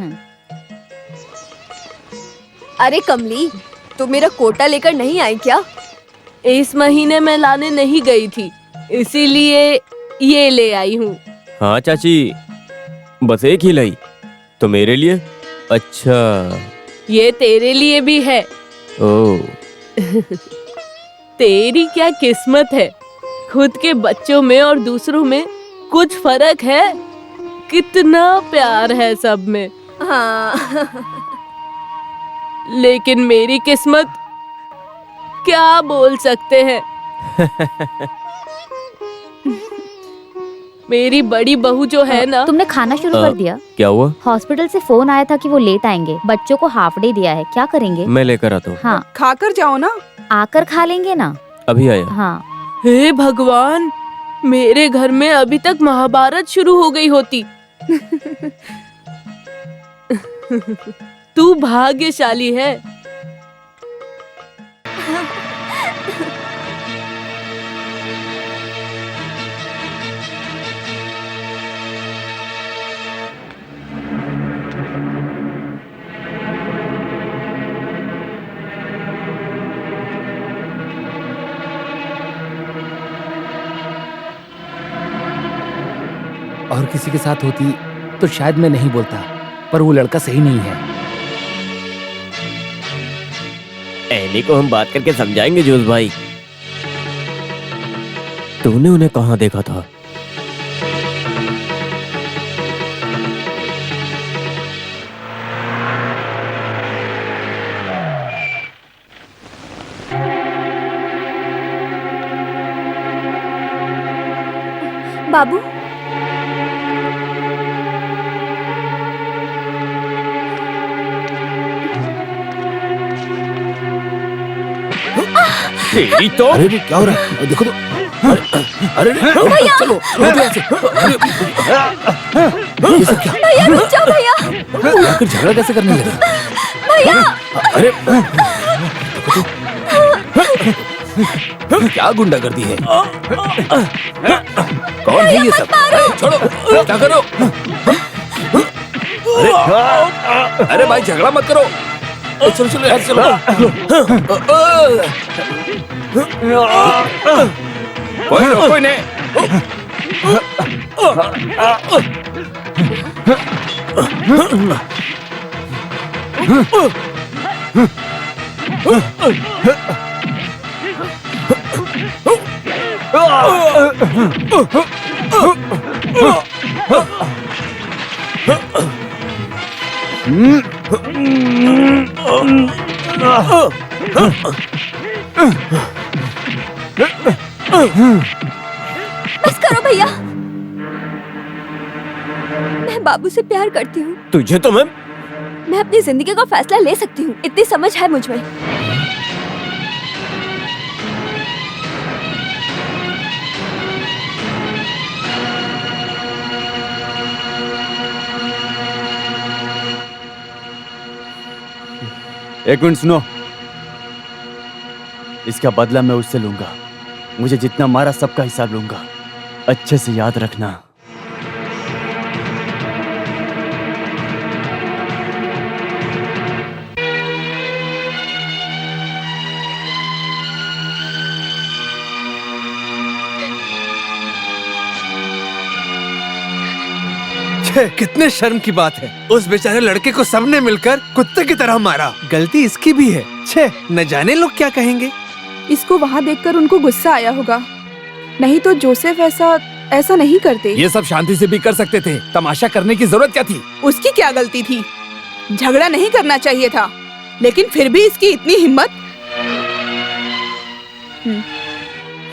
अरे कमली, तू मेरा कोटा लेकर नहीं आई क्या? इस महीने मैं लाने नहीं गई थी, इसीलिए ये ले आई हूँ। हाँ चाची, बस एक ही लाई तो मेरे लिए? अच्छा ये तेरे लिए भी है। ओ तेरी क्या किस्मत है, खुद के बच्चों में और दूसरों में कुछ फर्क है? कितना प्यार है सब में। हाँ। लेकिन मेरी किस्मत, क्या बोल सकते हैं। मेरी बड़ी बहू जो है ना। तुमने खाना शुरू कर दिया? क्या हुआ? हॉस्पिटल से फोन आया था कि वो लेट आएंगे। बच्चों को हाफ डे दिया है, क्या करेंगे? मैं लेकर आता हूँ। हाँ खाकर जाओ ना। आकर खा लेंगे ना। अभी आया। हाँ। हे भगवान, मेरे घर में अभी तक महाभारत शुरू हो गई होती। तू भाग्यशाली है। और किसी के साथ होती तो शायद मैं नहीं बोलता, पर वो लड़का सही नहीं है। एनी को हम बात करके समझाएंगे जोश भाई। तूने उन्हें कहाँ देखा था? बाबू, तेरी तो। अरे क्या हो रहा है, देखो तो। अरे चलो ये सब क्या? भैया रुक जाओ भैया। आखिर झगड़ा कैसे करने लगे? भैया अरे क्या गुंडागर्दी है? कौन है ये सब? छोड़ो, क्या करो? अरे भाई झगड़ा मत करो। चलो चलो यार चलो। कोई रोको नहीं। बस करो भैया। मैं बाबू से प्यार करती हूँ। तुझे तो मैं अपनी जिंदगी का फैसला ले सकती हूँ, इतनी समझ है मुझ में। एक मिनट सुनो। इसका बदला मैं उससे लूंगा। मुझे जितना मारा सबका हिसाब लूंगा। अच्छे से याद रखना। कितने शर्म की बात है, उस बेचारे लड़के को सबने मिलकर कुत्ते की तरह मारा। गलती इसकी भी है। छे, न जाने लोग क्या कहेंगे। इसको वहाँ देखकर उनको गुस्सा आया होगा, नहीं तो जोसेफ ऐसा नहीं करते। ये सब शांति से भी कर सकते थे, तमाशा करने की जरूरत क्या थी? उसकी क्या गलती थी? झगड़ा नहीं करना चाहिए था, लेकिन फिर भी इसकी इतनी हिम्मत।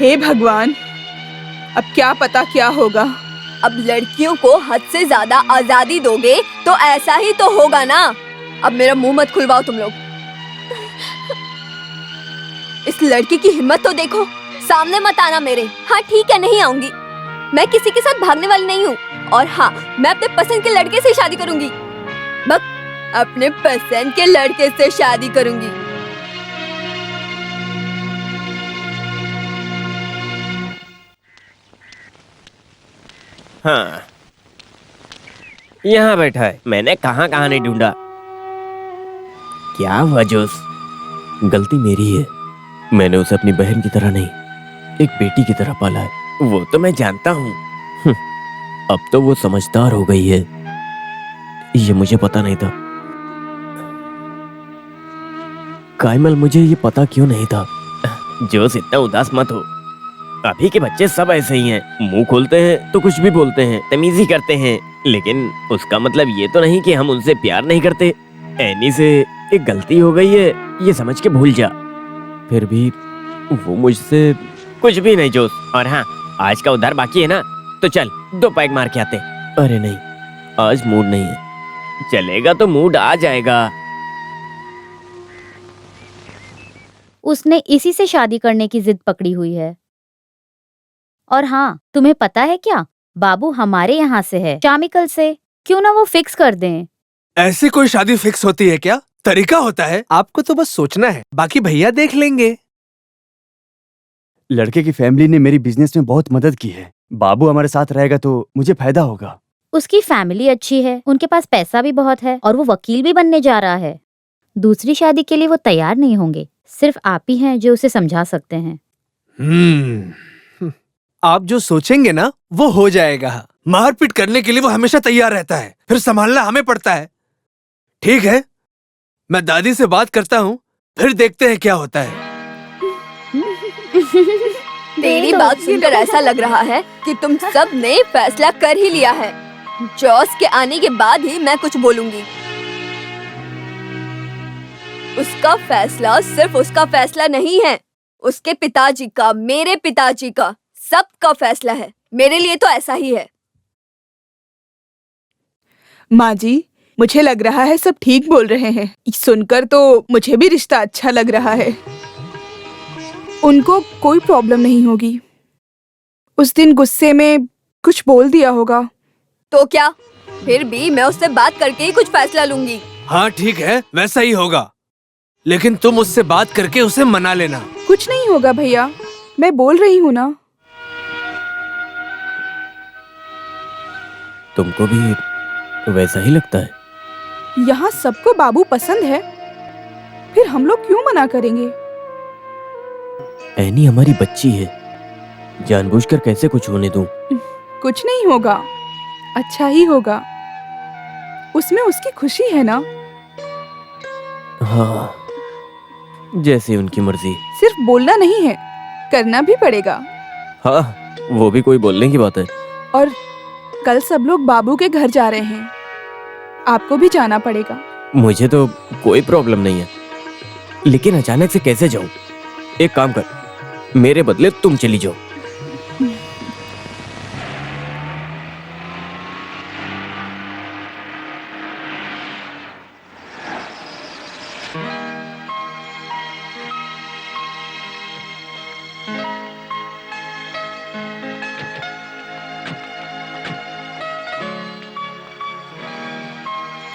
हे भगवान, अब क्या पता क्या होगा। अब लड़कियों को हद से ज्यादा आजादी दोगे तो ऐसा ही तो होगा ना। अब मेरा मुंह मत खुलवाओ तुम लोग। इस लड़की की हिम्मत तो देखो, सामने मत आना मेरे। हाँ ठीक है, नहीं आऊंगी। मैं किसी के साथ भागने वाली नहीं हूँ। और हाँ, मैं अपने पसंद के लड़के से शादी करूंगी। बस अपने पसंद के लड़के से शादी करूंगी। हाँ, यहाँ बैठा है। मैंने कहाँ कहाँ नहीं ढूंढा। क्या हुआ जोश? गलती मेरी है। मैंने उसे अपनी बहन की तरह नहीं, एक बेटी की तरह पाला है। वो तो मैं जानता हूँ। अब तो वो समझदार हो गई है। ये मुझे पता नहीं था। कायमल, मुझे ये पता क्यों नहीं था? जोश, इतना उदास मत हो। अभी के बच्चे सब ऐसे ही हैं। मुंह खोलते हैं तो कुछ भी बोलते हैं, तमीज़ी करते हैं। लेकिन उसका मतलब ये तो नहीं कि हम उनसे प्यार नहीं करते। एनी से एक गलती हो गई है, ये समझ के भूल जा। फिर भी वो मुझसे कुछ भी नहीं जोश। और हाँ, आज का उधार बाकी है ना, तो चल 2 पैग मार के आते। अरे नहीं, आज मूड नहीं है। चलेगा तो मूड आ जाएगा। उसने इसी से शादी करने की जिद पकड़ी हुई है। और हाँ, तुम्हें पता है क्या, बाबू हमारे यहाँ से है, शामिकल से। क्यों ना वो फिक्स कर दें। ऐसी कोई शादी फिक्स होती है क्या? तरीका होता है। आपको तो बस सोचना है, बाकी भैया देख लेंगे। लड़के की फैमिली ने मेरी बिजनेस में बहुत मदद की है। बाबू हमारे साथ रहेगा तो मुझे फायदा होगा। उसकी फैमिली अच्छी है, उनके पास पैसा भी बहुत है और वो वकील भी बनने जा रहा है। दूसरी शादी के लिए वो तैयार नहीं होंगे। सिर्फ आप ही हैं जो उसे समझा सकते हैं। आप जो सोचेंगे ना, वो हो जाएगा। मारपीट करने के लिए वो हमेशा तैयार रहता है, फिर संभालना हमें पड़ता है। ठीक है, मैं दादी से बात करता हूँ, फिर देखते हैं क्या होता है। तेरी बात सुनकर ऐसा लग रहा है कि तुम सब ने फैसला कर ही लिया है। जॉस के आने के बाद ही मैं कुछ बोलूंगी। उसका फैसला सिर्फ उसका फैसला नहीं है, उसके पिताजी का, मेरे पिताजी का, सबका फैसला है। मेरे लिए तो ऐसा ही है। माँ जी, मुझे लग रहा है सब ठीक बोल रहे हैं। सुनकर तो मुझे भी रिश्ता अच्छा लग रहा है। उनको कोई प्रॉब्लम नहीं होगी। उस दिन गुस्से में कुछ बोल दिया होगा तो क्या, फिर भी मैं उससे बात करके ही कुछ फैसला लूंगी। हाँ ठीक है, वैसा ही होगा। लेकिन तुम उससे बात करके उसे मना लेना। कुछ नहीं होगा भैया, मैं बोल रही हूँ ना। तुमको भी वैसा ही लगता है? यहाँ सबको बाबू पसंद है, फिर हम लोग क्यों मना करेंगे? एनी हमारी बच्ची है, जानबूझकर कैसे कुछ होने दूं? कुछ नहीं होगा, अच्छा ही होगा। उसमें उसकी खुशी है ना। हाँ, जैसे उनकी मर्जी। सिर्फ बोलना नहीं है, करना भी पड़ेगा। हाँ, वो भी कोई बोलने की बात है। और कल सब लोग बाबू के घर जा रहे हैं, आपको भी जाना पड़ेगा। मुझे तो कोई प्रॉब्लम नहीं है, लेकिन अचानक से कैसे जाऊं? एक काम कर, मेरे बदले तुम चली जाओ।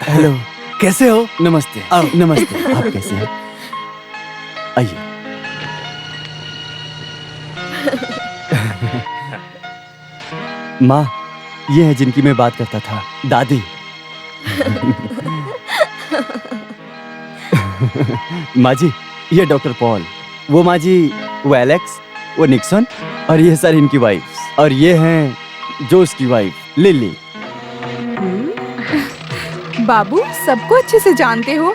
हेलो, कैसे हो? नमस्ते। आओ। नमस्ते, आप कैसे हैं? आइए। माँ, ये है जिनकी मैं बात करता था, दादी। माँ जी, ये डॉक्टर पॉल। वो माँ जी, वो एलेक्स, वो निक्सन, और ये सर इनकी वाइफ। और ये हैं जोस की वाइफ, लिली। बाबू सबको अच्छे से जानते हो।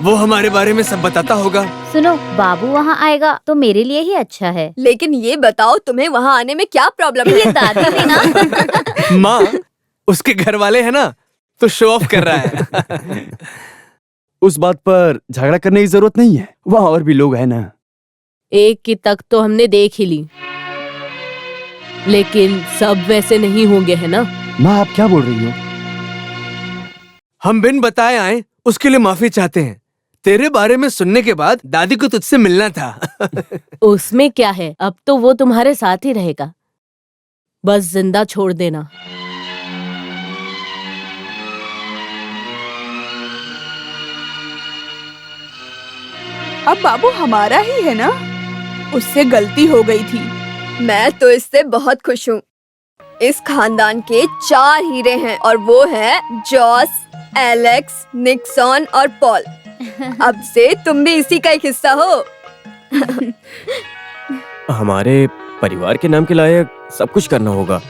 वो हमारे बारे में सब बताता होगा। सुनो, बाबू वहाँ आएगा तो मेरे लिए ही अच्छा है। लेकिन ये बताओ तुम्हें वहाँ आने में क्या प्रॉब्लम है? ये दादी भी ना। माँ, उसके घर वाले हैं ना, तो शो ऑफ कर रहा है। उस बात पर झगड़ा करने की जरूरत नहीं है, वहाँ और भी लोग हैं ना। एक की तक तो हमने देख ही ली, लेकिन सब वैसे नहीं होंगे, है ना? माँ, आप क्या बोल रही हो? हम बिन बताए आए, उसके लिए माफी चाहते हैं। तेरे बारे में सुनने के बाद दादी को तुझसे मिलना था। उसमें क्या है, अब तो वो तुम्हारे साथ ही रहेगा। बस जिंदा छोड़ देना। अब बाबू हमारा ही है ना, उससे गलती हो गई थी। मैं तो इससे बहुत खुश हूँ। इस खानदान के 4 हीरे हैं और वो है जॉस, एलेक्स, निक्सन और पॉल। अब से तुम भी इसी का एक हिस्सा हो। हमारे परिवार के नाम के लायक सब कुछ करना होगा।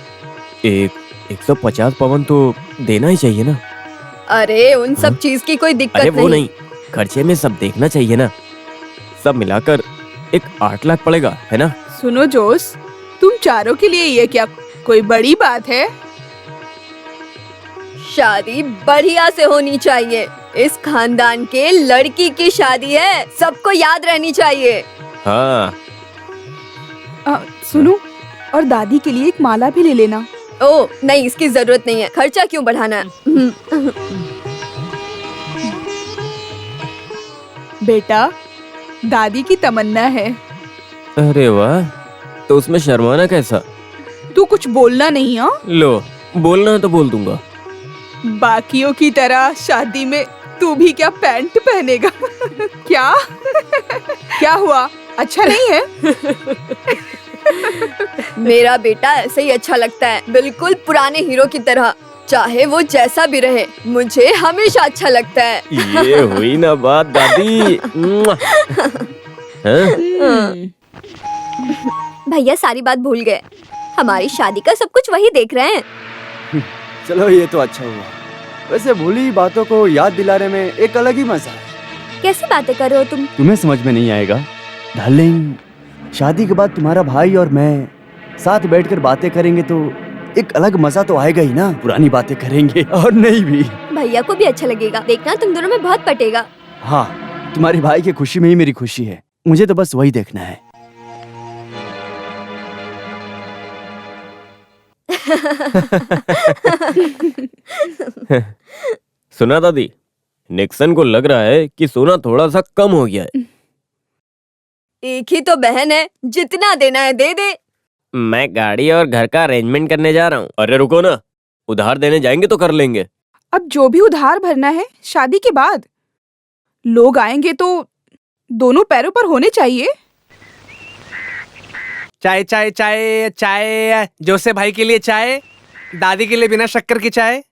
150 पवन तो देना ही चाहिए ना। अरे उन सब चीज की कोई दिक्कत अरे वो नहीं, खर्चे में सब देखना चाहिए ना। सब मिलाकर एक 8 लाख पड़ेगा, है ना? सुनो जोस, तुम चारों के लिए ये क्या कोई बड़ी बात है? शादी बढ़िया से होनी चाहिए। इस खानदान के लड़की की शादी है, सबको याद रहनी चाहिए। हाँ। सुनो, और दादी के लिए एक माला भी ले लेना। ओ नहीं, इसकी जरूरत नहीं है। खर्चा क्यों बढ़ाना? बेटा, दादी की तमन्ना है। अरे वाह, तो उसमें शर्माना कैसा? तू कुछ बोलना नहीं। हाँ, लो, बोलना है तो बोल दूंगा। बाकियों की तरह शादी में तू भी क्या पैंट पहनेगा? क्या? क्या हुआ, अच्छा नहीं है? मेरा बेटा ऐसे ही अच्छा लगता है, बिल्कुल पुराने हीरो की तरह। चाहे वो जैसा भी रहे, मुझे हमेशा अच्छा लगता है। ये हुई ना बात दादी। हाँ? भैया सारी बात भूल गए। हमारी शादी का सब कुछ वही देख रहे हैं। चलो, ये तो अच्छा हुआ। वैसे भूली बातों को याद दिलाने में एक अलग ही मजा है। कैसी बातें कर रहे हो तुम? तुम्हें समझ में नहीं आएगा डार्लिंग। शादी के बाद तुम्हारा भाई और मैं साथ बैठकर बातें करेंगे तो एक अलग मजा तो आएगा ही ना। पुरानी बातें करेंगे और नहीं भी। भैया को भी अच्छा लगेगा। देखना, तुम दोनों में बहुत पटेगा। हाँ, तुम्हारे भाई की खुशी में ही मेरी खुशी है। मुझे तो बस वही देखना है। सुना दादी, निक्सन को लग रहा है कि सोना थोड़ा सा कम हो गया है। एक ही तो बहन है, जितना देना है दे दे। मैं गाड़ी और घर का अरेंजमेंट करने जा रहा हूँ। अरे रुको ना, उधार देने जाएंगे तो कर लेंगे। अब जो भी उधार भरना है शादी के बाद। लोग आएंगे तो दोनों पैरों पर होने चाहिए। चाय चाय चाय चाय। जोसे भाई के लिए चाय, दादी के लिए बिना शक्कर की चाय।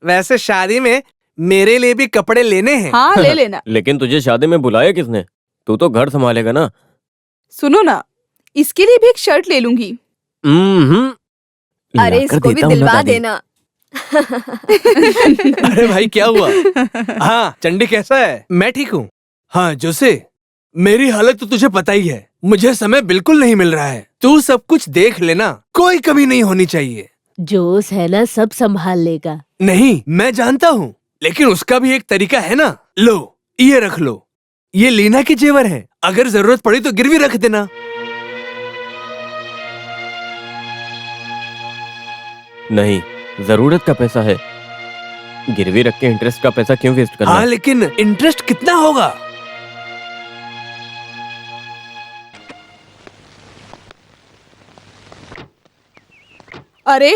वैसे शादी में मेरे लिए भी कपड़े लेने हैं। हाँ, ले लेना। लेकिन तुझे शादी में बुलाया किसने? तू तो घर संभालेगा ना। सुनो ना, इसके लिए भी एक शर्ट ले लूंगी। अरे इसको भी दिलवा देना। अरे भाई क्या हुआ? हाँ चंडी कैसा है? मैं ठीक हूँ। हाँ जोसे, मेरी हालत तो तुझे पता ही है, मुझे समय बिल्कुल नहीं मिल रहा है। तू सब कुछ देख लेना, कोई कमी नहीं होनी चाहिए। जोश है ना, सब संभाल लेगा। नहीं मैं जानता हूँ, लेकिन उसका भी एक तरीका है ना। लो ये रख लो, ये लीना के जेवर है, अगर जरूरत पड़ी तो गिरवी रख देना। नहीं, जरूरत का पैसा है, गिरवी रख के इंटरेस्ट का पैसा क्यों वेस्ट करना? हाँ लेकिन इंटरेस्ट कितना होगा? अरे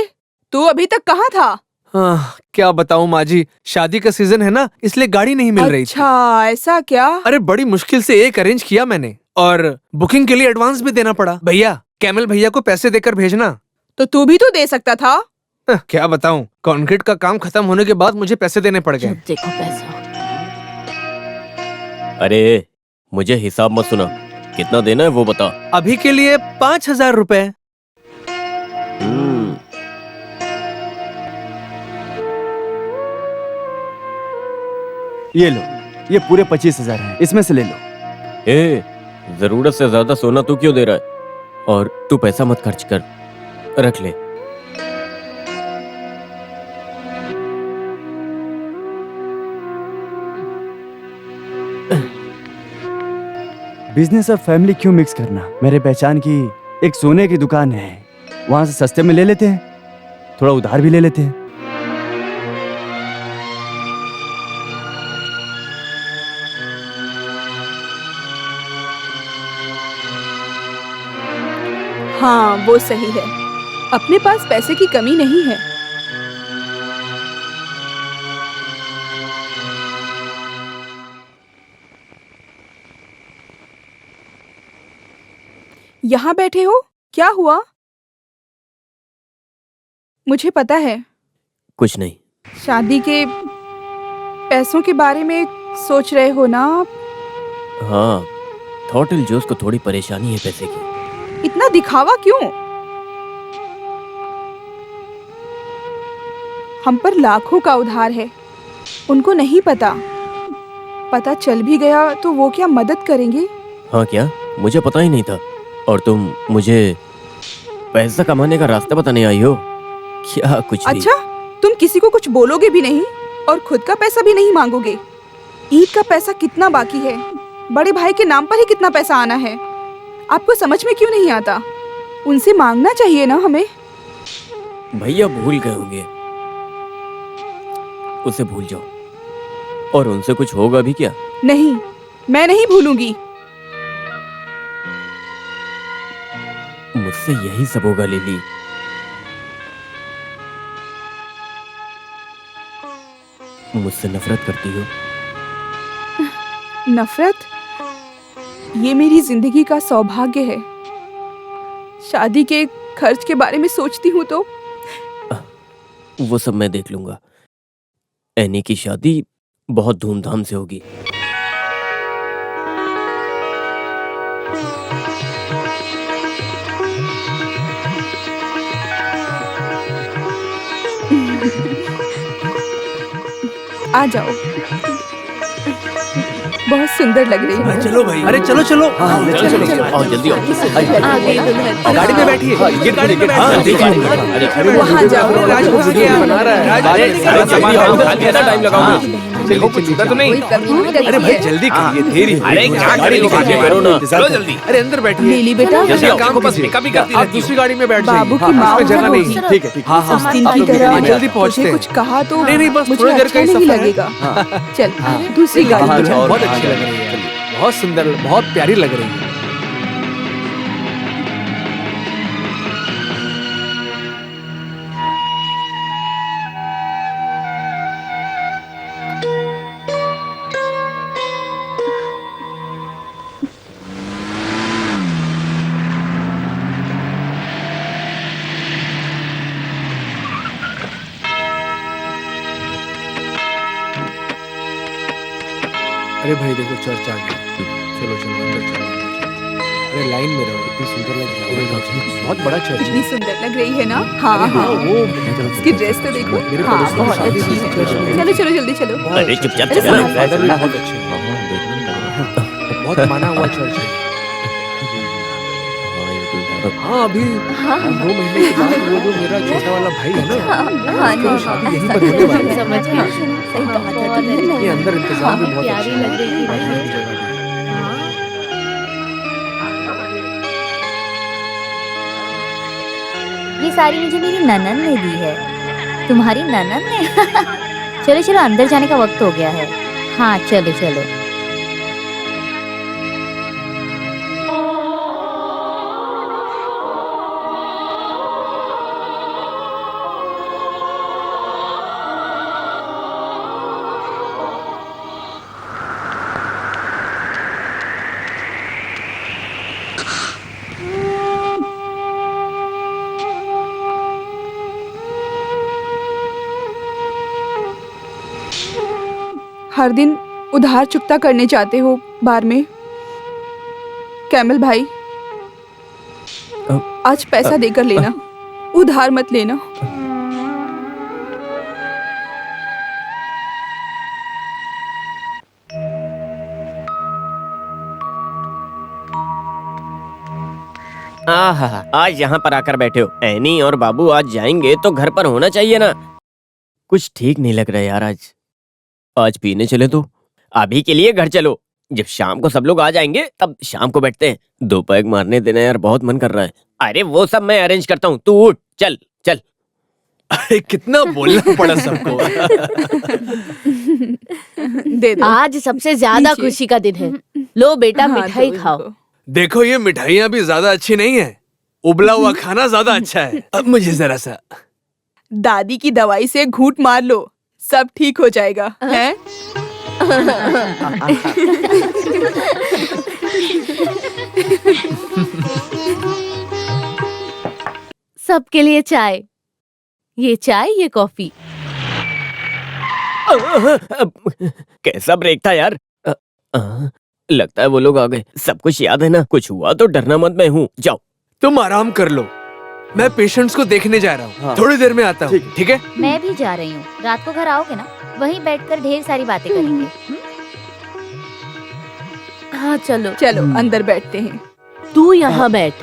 तू अभी तक कहाँ था? हाँ, क्या बताऊँ माँ जी, शादी का सीजन है ना, इसलिए गाड़ी नहीं मिल रही थी। अच्छा ऐसा क्या? अरे बड़ी मुश्किल से एक अरेंज किया मैंने, और बुकिंग के लिए एडवांस भी देना पड़ा। भैया, कैमल भैया को पैसे देकर भेजना। तो तू भी तो दे सकता था। क्या बताऊं, कंक्रीट का काम खत्म होने के बाद मुझे पैसे देने पड़ गए। जब देखो पैसा। अरे मुझे हिसाब मत सुना, कितना देना है वो बता। अभी के लिए 5,000 रुपए। ये लो, ये पूरे 25,000 हैं, इसमें से ले लो। ए, जरूरत से ज्यादा सोना तू क्यों दे रहा है? और तू पैसा मत खर्च कर, रख ले। बिजनेस और फैमिली क्यों मिक्स करना? मेरे पहचान की एक सोने की दुकान है, वहां से सस्ते में ले लेते हैं, थोड़ा उधार भी ले लेते हैं। हाँ वो सही है, अपने पास पैसे की कमी नहीं है। यहाँ बैठे हो, क्या हुआ? मुझे पता है, कुछ नहीं। शादी के पैसों के बारे में सोच रहे हो ना आप? हाँ, थॉटिल जोस को थोड़ी परेशानी है पैसे की। इतना दिखावा क्यों? हम पर लाखों का उधार है, उनको नहीं पता। पता चल भी गया तो वो क्या मदद करेंगे? हाँ क्या? मुझे पता ही नहीं था। और तुम मुझे पैसा कमाने का रास्ता बताने आई हो क्या? कुछ भी। अच्छा, तुम किसी को कुछ बोलोगे भी नहीं और खुद का पैसा भी नहीं मांगोगे। ईद का पैसा कितना बाकी है, बड़े भाई के नाम पर ही कितना पैसा आना है, आपको समझ में क्यों नहीं आता? उनसे मांगना चाहिए ना हमें। भैया भूल गए होंगे, उसे भूल जाओ। और उनसे कुछ होगा भी क्या? नहीं, मैं नहीं भूलूंगी। मुझसे यही सब होगा लिली। मुझसे नफरत करती हो? नफरत? ये मेरी जिंदगी का सौभाग्य है। शादी के खर्च के बारे में सोचती हूँ तो वो सब मैं देख लूंगा। एनी की शादी बहुत धूमधाम से होगी। आ जाओ, बहुत सुंदर लग रही है। चलो भाई, अरे चलो चलो, चलो आओ जल्दी आओ। आगे दुल्हन। गाड़ी में बैठिए, ये गाड़ी में बैठिए। वहाँ जाओ। राजभोग क्या बना रहा है? टाइम लगाओगे? तो नहीं। कोई कमी नहीं अरे भाई रखी है। जल्दी करिए, देरी हो रही है। गाड़ी निकालिए, करो ना। चलो जल्दी, अरे अंदर बैठिए। लीली बेटा, जल्दी आप काम कीजिए। आप दूसरी गाड़ी में बैठ जाइए। बाबू की हाँ, माँ उसमें जगह नहीं होगी। है। ठीक है, ठीक है। हाँ हाँ, उस दिन आप की लोग तरह निकलिए, जल्दी पहुँचते तुझे हैं। कुछ कहा तो नहीं, बस मुझे थोड़ी देर अच्छा का ही नहीं सफर है। लगेगा। चल दूसरी गाड़ी में दुल्हन जाओ। बहुत अच्छी लग रही है, बहुत सुंदर, बहुत प्यारी लग रही है। अरे भाई देखो, चर्च आ गई। चलो चलो अंदर चलो। अरे लाइन में रहो, इतनी सुंदर लग रही है। बहुत बड़ा चर्च कितनी है। सुंदर लग रही है ना। हाँ हाँ, वो इसकी ड्रेस तो देखो। मेरे हाँ, पड़ोस में बहुत शादी अच्छी हुई थी चर्च में। है। चलो चलो जल्दी चलो। अरे चुपचाप अरे चलो ना। समझ- फादर भी बहुत अच्छे हैं। बहुत माना हुआ चर्च है। हाँ अभी 2 महीने के बाद वो जो मेरा छोटा वाला भाई है ना, हाँ उसकी भी शादी यहीं पर होने वाली है। समझ गई। सही कहा था बहुत तुमने। अच्छी। ये अंदर इंतजाम भी बहुत प्यारी अच्छा है। लग रही थी बैठने भाई। की जगह भी है। ये साड़ी मुझे मेरी ननन ने दी है। तुम्हारी ननन ने? चलो चलो अंदर जाने का वक्त हो गया है। हाँ चलो चलो। हर दिन उधार चुकता करने जाते हो बार में। कैमल भाई, आज पैसा देकर लेना, उधार मत लेना। आहा, आज यहाँ पर आकर बैठे हो। एनी और बाबू आज जाएंगे तो घर पर होना चाहिए ना। कुछ ठीक नहीं लग रहा है यार आज पीने चले तो। अभी के लिए घर चलो, जब शाम को सब लोग आ जाएंगे तब शाम को बैठते हैं। 2 पैग मारने देना यार, बहुत मन कर रहा है। अरे वो सब मैं अरेंज करता हूँ, तू उठ चल चल। अरे कितना बोलना पड़ा सबको। दे दो। आज सबसे ज्यादा नीचे। खुशी का दिन है। लो बेटा हाँ, मिठाई दो खाओ। इनको। देखो ये मिठाइयाँ भी ज्यादा अच्छी नहीं है, उबला हुआ खाना ज्यादा अच्छा है। अब मुझे जरा सा। दादी की दवाई से घूंट मार लो, सब ठीक हो जाएगा। हैं? सबके लिए चाय। ये चाय, ये कॉफी। कैसा ब्रेक था यार। लगता है वो लोग आ गए। सब कुछ याद है ना? कुछ हुआ तो डरना मत, मैं हूँ। जाओ। तुम आराम कर लो, मैं पेशेंट्स को देखने जा रहा हूँ। हाँ। थोड़ी देर में आता हूँ, ठीक है? मैं भी जा रही हूँ। रात को घर आओगे ना, वहीं बैठकर ढेर सारी बातें करेंगे। हाँ चलो, चलो अंदर बैठते हैं। तू यहाँ बैठ।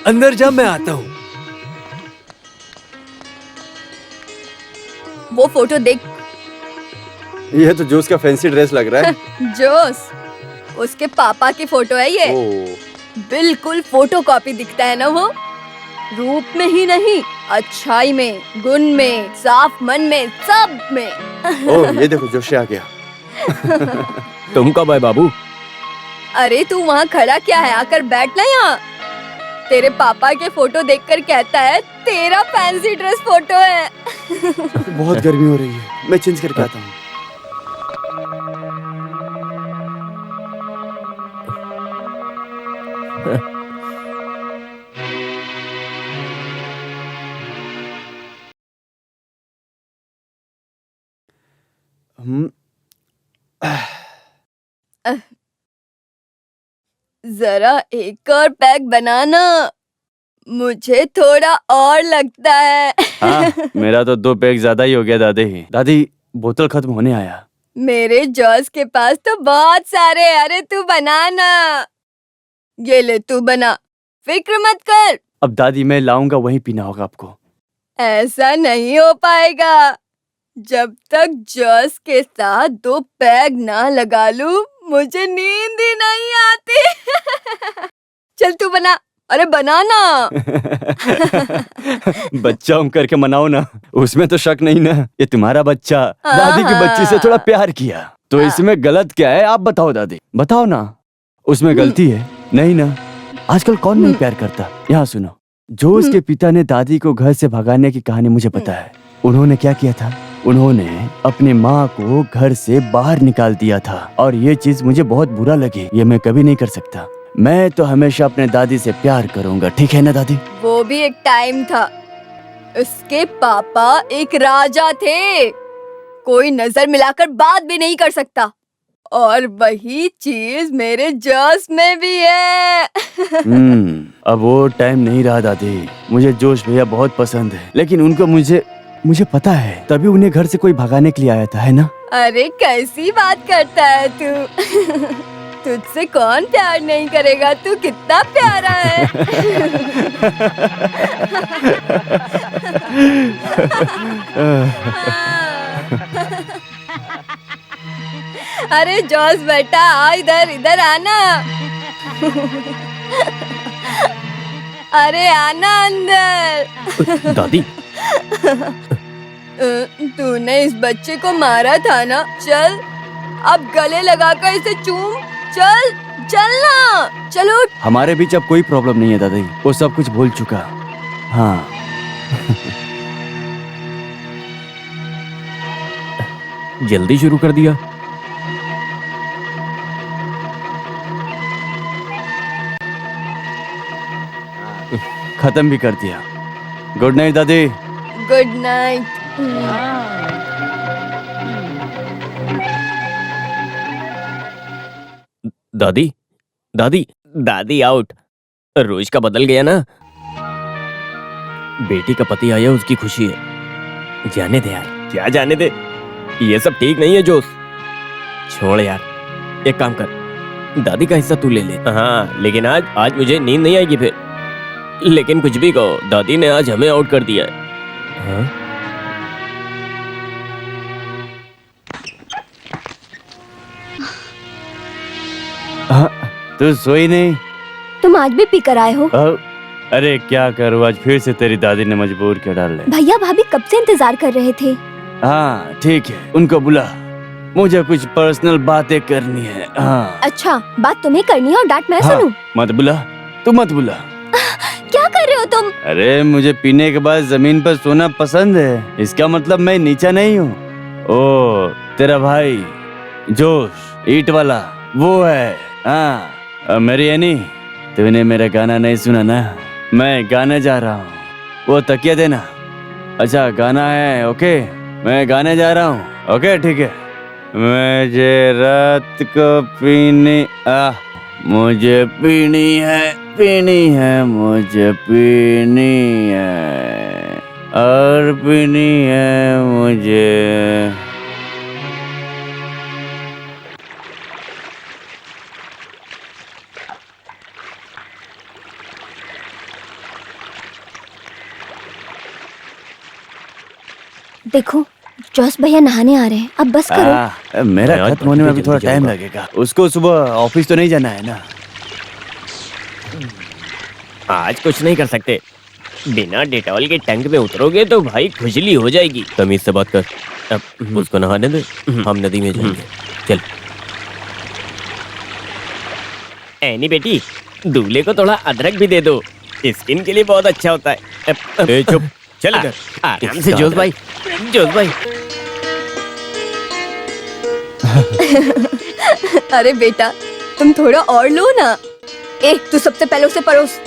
अंदर जा, मैं आता हूँ। वो फोटो देख। ये तो जोस का फैंसी ड्रेस लग रहा है। जोस, उसके पापा की फोटो है ये। ओ, बिल्कुल फोटो कॉपी दिखता है ना वो। रूप में ही नहीं, अच्छाई में, गुण में, साफ मन में, सब में। ओ, ये देखो जोशी आ गया। तुम कब आए बाबू? अरे तू वहाँ खड़ा क्या है, आकर बैठ ना यहाँ। तेरे पापा के फोटो देखकर कहता है तेरा फैंसी ड्रेस फोटो है। बहुत गर्मी हो रही है, मैं चेंज करके आता हूँ। हम्म, जरा एक और पैक बनाना, मुझे थोड़ा और लगता है। हाँ, मेरा तो 2 पैक ज्यादा ही हो गया दादी। दादी, बोतल खत्म होने आया। मेरे जॉस के पास तो बहुत सारे। अरे तू बना ना, ये ले तू बना, फिक्र मत कर। अब दादी मैं लाऊंगा, वहीं पीना होगा आपको। ऐसा नहीं हो पाएगा, जब तक जॉस के साथ 2 पैग ना लगा लूं, मुझे नींद ही नहीं आती। चल तू बना, अरे बना ना। बच्चा हूं करके मनाओ ना, उसमें तो शक नहीं ना। ये तुम्हारा बच्चा दादी की बच्ची से थोड़ा प्यार किया, तो इसमें गलत क्या है? आप बताओ दादी, बताओ ना। उसमें गलती है? नहीं ना। आजकल कौन नहीं प्यार करता। यहाँ सुनो, जो उसके पिता ने दादी को घर से भगाने की कहानी मुझे पता है। उन्होंने क्या किया था? उन्होंने अपनी माँ को घर से बाहर निकाल दिया था, और ये चीज मुझे बहुत बुरा लगी। ये मैं कभी नहीं कर सकता। मैं तो हमेशा अपने दादी से प्यार करूंगा, ठीक है ना दादी? वो भी एक टाइम था, उसके पापा एक राजा थे, कोई नजर मिलाकर बात भी नहीं कर सकता। और वही चीज मेरे जोश में भी है। अब वो टाइम नहीं रहा दादी। मुझे जोश भैया बहुत पसंद है, लेकिन उनको मुझे पता है, तभी उन्हें घर से कोई भगाने के लिए आया था, है ना? अरे कैसी बात करता है तू? तुझसे कौन प्यार नहीं करेगा? तू कितना प्यारा है। अरे जॉस बेटा, आ इधर, इधर आना। अरे आना अंदर। दादी, तूने इस बच्चे को मारा था ना? चल अब गले लगाकर इसे चूम। चल चलना, चलो। हमारे बीच अब कोई प्रॉब्लम नहीं है दादी, वो सब कुछ भूल चुका। हाँ। जल्दी शुरू कर दिया। खत्म भी कर दिया। गुड नाइट दादी। Good night. दादी, दादी, दादी आउट। रोज का बदल गया ना। बेटी का पति आया, उसकी खुशी है। जाने दे यार। क्या जाने दे? ये सब ठीक नहीं है जोश। छोड़ यार, एक काम कर, दादी का हिस्सा तू ले ले। हाँ, लेकिन आज मुझे नींद नहीं आएगी फिर। लेकिन कुछ भी कहो, दादी ने आज हमें आउट कर दिया है। हाँ? तू सोई नहीं? तुम आज भी पी कर आए हो? अरे क्या करूँ, आज फिर से तेरी दादी ने मजबूर किया डाल ले। भैया भाभी कब से इंतजार कर रहे थे। हाँ ठीक है, उनको बुला, मुझे कुछ पर्सनल बातें करनी है। हाँ। अच्छा, बात तुम्हें करनी है और डांट मैं हाँ, सुनूं? मत बुला, तू मत बुला। क्या कर रहे हो तुम? अरे मुझे पीने के बाद जमीन पर सोना पसंद है, इसका मतलब मैं नीचा नहीं हूँ। ओ तेरा भाई जोश ईट वाला वो है। हाँ मेरी एनी, तूने मेरा गाना नहीं सुना ना? मैं गाने जा रहा हूँ, वो तकिया देना। अच्छा गाना है, ओके मैं गाने जा रहा हूँ। ओके ठीक है। मुझे रात को पीनी मुझे पीनी है, मुझे पीनी है और पीनी है मुझे। देखो जॉस भैया नहाने आ रहे हैं, अब बस करो। मेरा मैं आज खत्म होने में भी जल्दी थोड़ा टाइम जाऊंगा। लगेगा, उसको सुबह ऑफिस तो नहीं जाना है ना। आज कुछ नहीं कर सकते। बिना डेटॉल के टैंक में उतरोगे तो भाई खुजली हो जाएगी। तमीज से बात कर। अब उसको नहाने दे, हम नदी में जाएंगे। चल। एनी बेटी, दूल्हे को थोड़ा अदरक भी दे दो, स्किन के लिए बहुत अच्छा होता है। ए चुप, चल इधर। आराम से जोश भाई, जोश भाई। अरे बेटा, तुम थोड़ा और लो ना। तू सबसे पहले उसे परोस।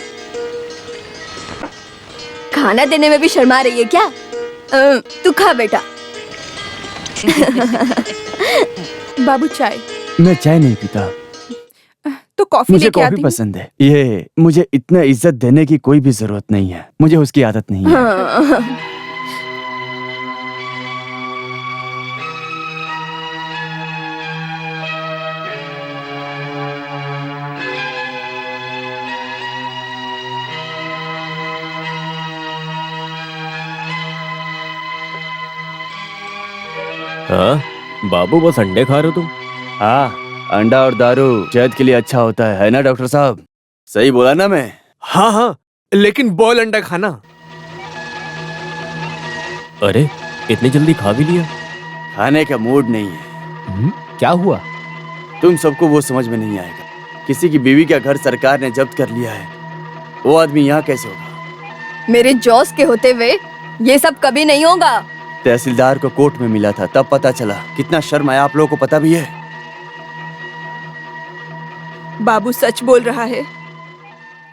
खाना देने में भी शर्मा रही है क्या? तू खा बेटा। बाबू चाय। मैं चाय नहीं पीता, तो कॉफी मुझे लेके कॉफी आती हूँ। पसंद है। ये मुझे इतना इज्जत देने की कोई भी जरूरत नहीं है, मुझे उसकी आदत नहीं है। हाँ। हाँ बाबू, बस अंडे खा रहे हो तुम? हाँ, अंडा और दारू सेहत के लिए अच्छा होता है ना डॉक्टर साहब? सही बोला ना मैं? हाँ हाँ, लेकिन बॉयल अंडा खाना। अरे इतनी जल्दी खा भी लिया? खाने का मूड नहीं है। क्या हुआ? तुम सबको वो समझ में नहीं आएगा। किसी की बीवी का घर सरकार ने जब्त कर लिया है, वो आदमी यहाँ कैसे होगा? मेरे जॉस के होते हुए ये सब कभी नहीं होगा। तहसीलदार को कोर्ट में मिला था, तब पता चला। कितना शर्म आया, आप लोगों को पता भी है? बाबू सच बोल रहा है।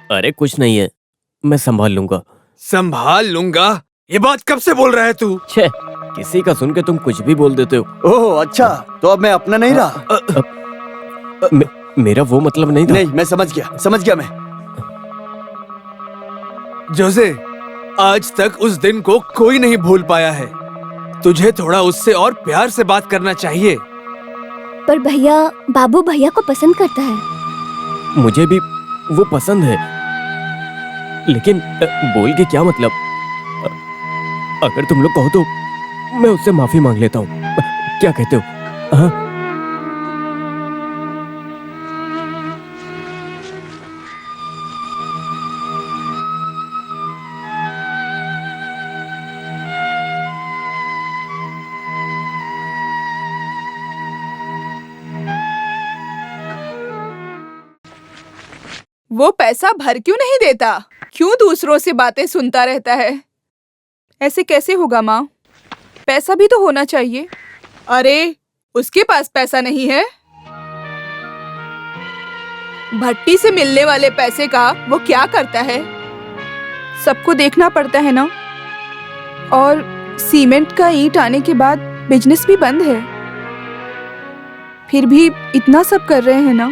अरे कुछ नहीं है, मैं संभाल लूंगा। संभाल लूंगा? ये बात कब से बोल रहा है तू? छे, किसी का सुन के तुम कुछ भी बोल देते हो। ओह अच्छा, तो अब मैं अपना नहीं रहा। मेरा वो मतलब नहीं था। नहीं, मैं समझ गया मैं। जोसे, आज तक उस दिन को कोई नहीं भूल पाया है। तुझे थोड़ा उससे और प्यार से बात करना चाहिए। पर भैया, बाबू भैया को पसंद करता है। मुझे भी वो पसंद है, लेकिन बोल के क्या मतलब? अगर तुम लोग कहो तो मैं उससे माफी मांग लेता हूँ। क्या कहते हो? हाँ? वो पैसा भर क्यों नहीं देता? क्यों दूसरों से बातें सुनता रहता है? ऐसे कैसे होगा माँ? पैसा भी तो होना चाहिए। अरे, उसके पास पैसा नहीं है। भट्टी से मिलने वाले पैसे का वो क्या करता है? सबको देखना पड़ता है ना। और सीमेंट का ईंट आने के बाद बिजनेस भी बंद है। फिर भी इतना सब कर रहे हैं ना।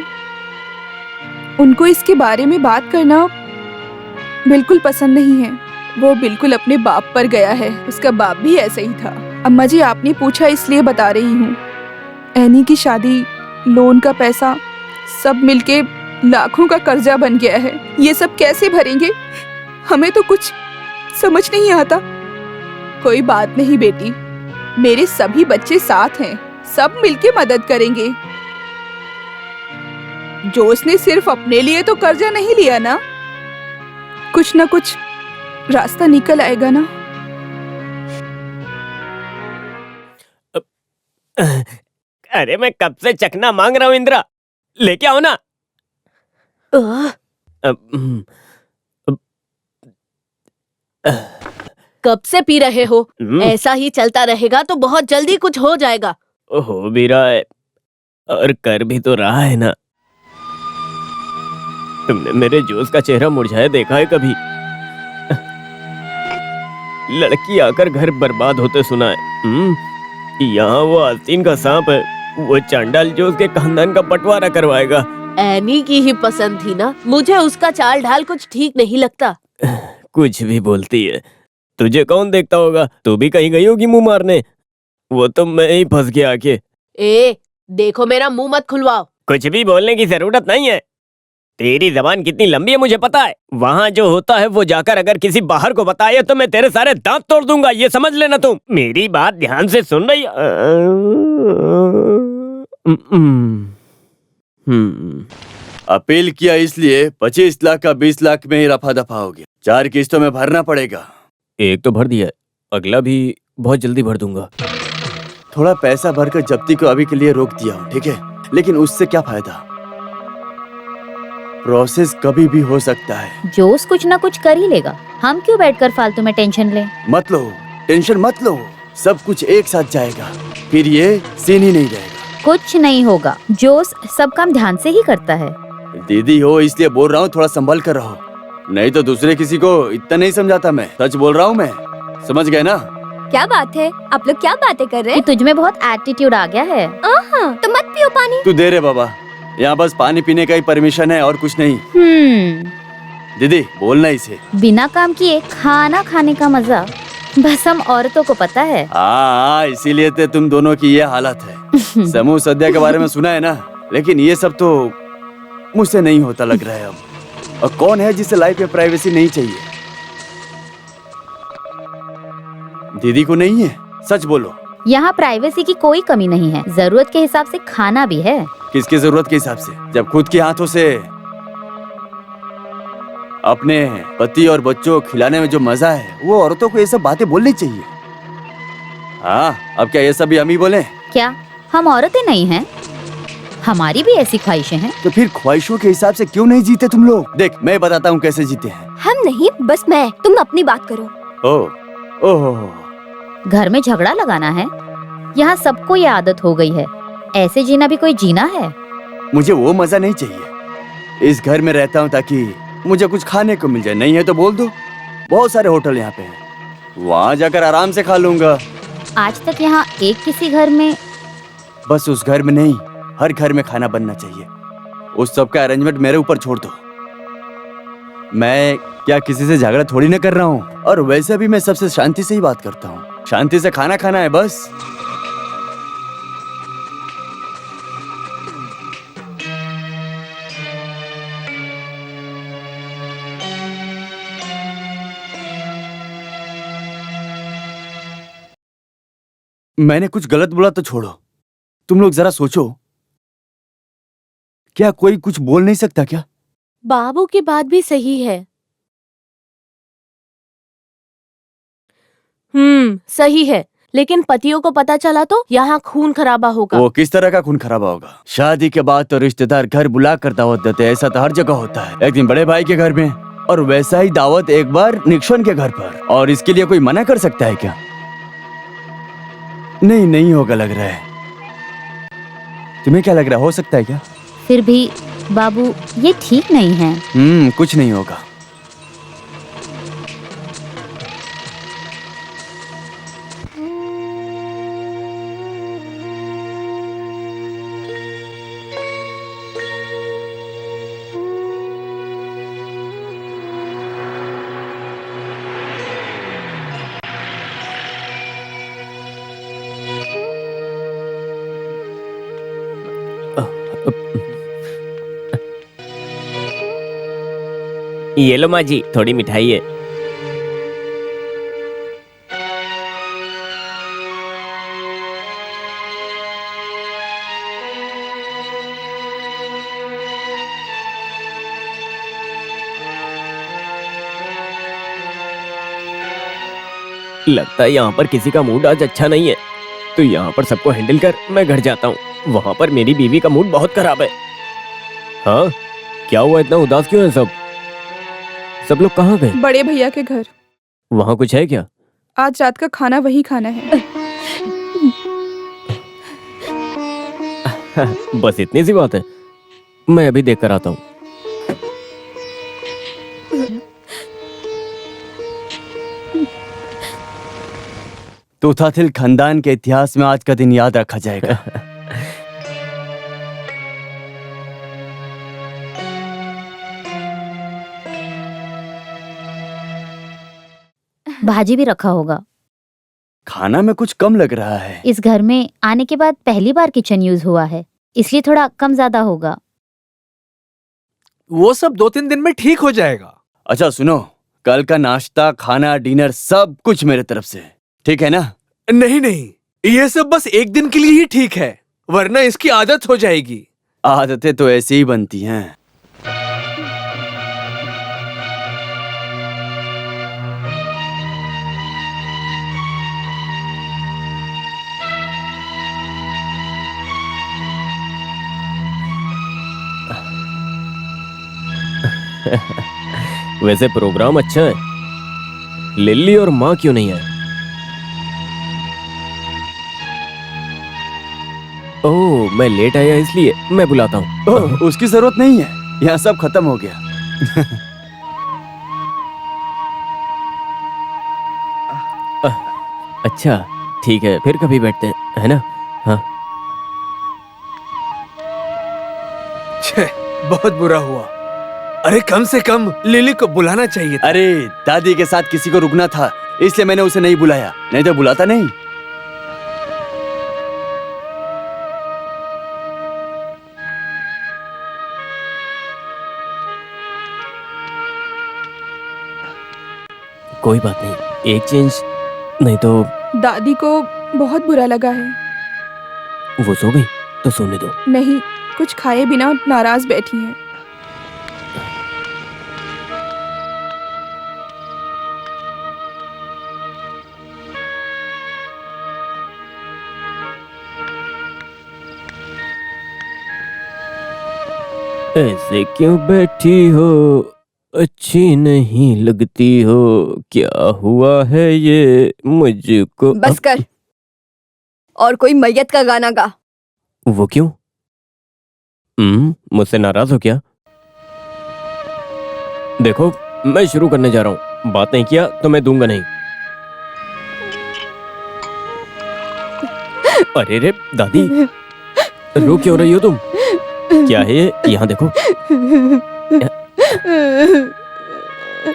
उनको इसके बारे में बात करना बिल्कुल पसंद नहीं है। वो बिल्कुल अपने बाप पर गया है। उसका बाप भी ऐसा ही था। अम्मा जी, आपने पूछा इसलिए बता रही हूँ। एनी की शादी, लोन का पैसा, सब मिलके लाखों का कर्जा बन गया है। ये सब कैसे भरेंगे? हमें तो कुछ समझ नहीं आता। कोई बात नहीं बेटी, मेरे सभी बच्चे साथ हैं, सब मिलके मदद करेंगे। जोश ने सिर्फ अपने लिए तो कर्जा नहीं लिया ना। कुछ ना कुछ रास्ता निकल आएगा ना। अरे मैं कब से चखना मांग रहा हूँ इंदिरा, लेके आओ ना। कब से पी रहे हो? ऐसा ही चलता रहेगा तो बहुत जल्दी कुछ हो जाएगा। हो भी रहा है और कर भी तो रहा है ना। तुमने मेरे जोश का चेहरा मुरझाया देखा है कभी? लड़की आकर घर बर्बाद होते सुना है। यहाँ वो आस्तीन का सांप है, वो चांडाल जो उसके खानदान का बंटवारा करवाएगा। एनी की ही पसंद थी ना। मुझे उसका चाल ढाल कुछ ठीक नहीं लगता। कुछ भी बोलती है। तुझे कौन देखता होगा? तू भी कहीं गई होगी मुंह मारने। वो तो मैं ही फंस गया आके। ए, देखो मेरा मुंह मत खुलवाओ। कुछ भी बोलने की जरूरत नहीं है। तेरी जबान कितनी लंबी है मुझे पता है। वहाँ जो होता है वो जाकर अगर किसी बाहर को बताए तो मैं तेरे सारे दांत तोड़ दूंगा, ये समझ लेना तुम। मेरी बात ध्यान से सुन रही? अपील किया इसलिए 25 लाख का 20 लाख में ही रफा दफा हो गया। 4 किस्तों में भरना पड़ेगा। एक तो भर दिया है, अगला भी बहुत जल्दी भर दूंगा। थोड़ा पैसा भरकर जब्ती को अभी के लिए रोक दिया हूँ, ठीक है? लेकिन उससे क्या फायदा? प्रोसेस कभी भी हो सकता है। जोश कुछ ना कुछ कर ही लेगा। हम क्यों बैठकर फालतू में टेंशन लें? मत लो, टेंशन मत लो। सब कुछ एक साथ जाएगा, फिर ये सीन ही नहीं रहेगा। कुछ नहीं होगा। जोश सब काम ध्यान से ही करता है। दीदी हो इसलिए बोल रहा हूँ, थोड़ा संभल कर रहो, नहीं तो दूसरे किसी को इतना नहीं समझाता। मैं सच बोल रहा हूँ, मैं समझ गए ना? क्या बात है? आप लोग क्या बातें कर रहे कि हैं? तुझ में बहुत एटीट्यूड आ गया है। तो मत पियो पानी। तू दे रे बाबा, यहाँ बस पानी पीने का ही परमिशन है और कुछ नहीं। दीदी बोलना इसे। बिना काम किए खाना खाने का मजा बस हम औरतों को पता है। हाँ, इसीलिए तो तुम दोनों की ये हालत है। समूह सद्या के बारे में सुना है ना, लेकिन ये सब तो मुझसे नहीं होता लग रहा है अब। और कौन है जिसे लाइफ में प्राइवेसी नहीं चाहिए? दीदी को नहीं है? सच बोलो। यहाँ प्राइवेसी की कोई कमी नहीं है। जरूरत के हिसाब से खाना भी है। किसकी जरूरत के हिसाब से? जब खुद के हाथों से अपने पति और बच्चों को खिलाने में जो मजा है, वो औरतों को ये सब बातें बोलनी चाहिए। हाँ, अब क्या ये सब भी हम ही बोले? क्या हम औरतें नहीं हैं? हमारी भी ऐसी ख्वाहिशें हैं। तो फिर ख्वाहिशों के हिसाब से क्यों नहीं जीते तुम लोग? देख, मैं बताता हूँ कैसे जीते हैं। हम नहीं, बस मैं। तुम अपनी बात करो। ओह, घर में झगड़ा लगाना है? यहाँ सबको ये आदत हो गई है। ऐसे जीना भी कोई जीना है? मुझे वो मजा नहीं चाहिए। इस घर में रहता हूँ ताकि मुझे कुछ खाने को मिल जाए। नहीं है तो बोल दो, बहुत सारे होटल यहाँ पे हैं। वहाँ जाकर आराम से खा लूंगा। आज तक यहाँ एक किसी घर में बस उस घर में नहीं, हर घर में खाना बनना चाहिए। उस सब का अरेंजमेंट मेरे ऊपर छोड़ दो। मैं क्या किसी से झगड़ा थोड़ी ना कर रहा हूँ, और वैसे भी मैं सबसे शांति से ही बात करता हूँ। शांति से खाना खाना है बस। मैंने कुछ गलत बोला तो छोड़ो, तुम लोग जरा सोचो, क्या कोई कुछ बोल नहीं सकता क्या? बाबू की बात भी सही है। सही है, लेकिन पतियों को पता चला तो यहाँ खून खराबा होगा। वो किस तरह का खून खराबा होगा? शादी के बाद तो रिश्तेदार घर बुला कर दावत देते हैं, ऐसा तो हर जगह होता है। एक दिन बड़े भाई के घर में, और वैसा ही दावत एक बार निक्सन के घर पर। और इसके लिए कोई मना कर सकता है क्या? नहीं होगा लग रहा है। तुम्हें क्या लग रहा है, हो सकता है क्या? फिर भी बाबू ये ठीक नहीं है। कुछ नहीं होगा। ये लो माँ जी, थोड़ी मिठाई है। लगता है यहाँ पर किसी का मूड आज अच्छा नहीं है, तो यहाँ पर सबको हैंडल कर मैं घर जाता हूँ। वहाँ पर मेरी बीवी का मूड बहुत खराब है। हाँ, क्या हुआ, इतना उदास क्यों है सब? सब लोग कहाँ गए? बड़े भैया के घर। वहाँ कुछ है क्या? आज रात का खाना वही खाना है। बस इतनी सी बात है, मैं अभी देख कर आता हूँ। तोताथिल खानदान के इतिहास में आज का दिन याद रखा जाएगा। भाजी भी रखा होगा। खाना में कुछ कम लग रहा है। इस घर में आने के बाद पहली बार किचन यूज हुआ है, इसलिए थोड़ा कम ज्यादा होगा। वो सब 2-3 दिन में ठीक हो जाएगा। अच्छा सुनो, कल का नाश्ता, खाना, डिनर सब कुछ मेरे तरफ से, ठीक है ना? नहीं, ये सब बस एक दिन के लिए ही ठीक है, वरना इसकी आदत हो जाएगी। आदतें तो ऐसी ही बनती हैं। वैसे प्रोग्राम अच्छा है, लिल्ली और माँ क्यों नहीं है? ओह, मैं लेट आया इसलिए मैं बुलाता हूँ। ओह, उसकी जरूरत नहीं है, यहाँ सब खत्म हो गया। अच्छा ठीक है, फिर कभी बैठते हैं, है ना? हाँ। छे, बहुत बुरा हुआ। अरे कम से कम लिली को बुलाना चाहिए था। अरे दादी के साथ किसी को रुकना था, इसलिए मैंने उसे नहीं बुलाया, नहीं तो बुलाता नहीं। कोई बात नहीं, एक चेंज नहीं तो। दादी को बहुत बुरा लगा है। वो सो गई तो सोने दो। नहीं, कुछ खाए बिना नाराज बैठी हैं। ऐसे क्यों बैठी हो, अच्छी नहीं लगती हो, क्या हुआ है ये मुझको? बस कर, और कोई मैयत का गाना गा। वो क्यों? मुझसे नाराज हो क्या? देखो, मैं शुरू करने जा रहा हूँ, बात नहीं किया तो मैं दूंगा नहीं। अरे रे दादी, रो क्यों रही हो तुम? क्या है ये? यहाँ देखो,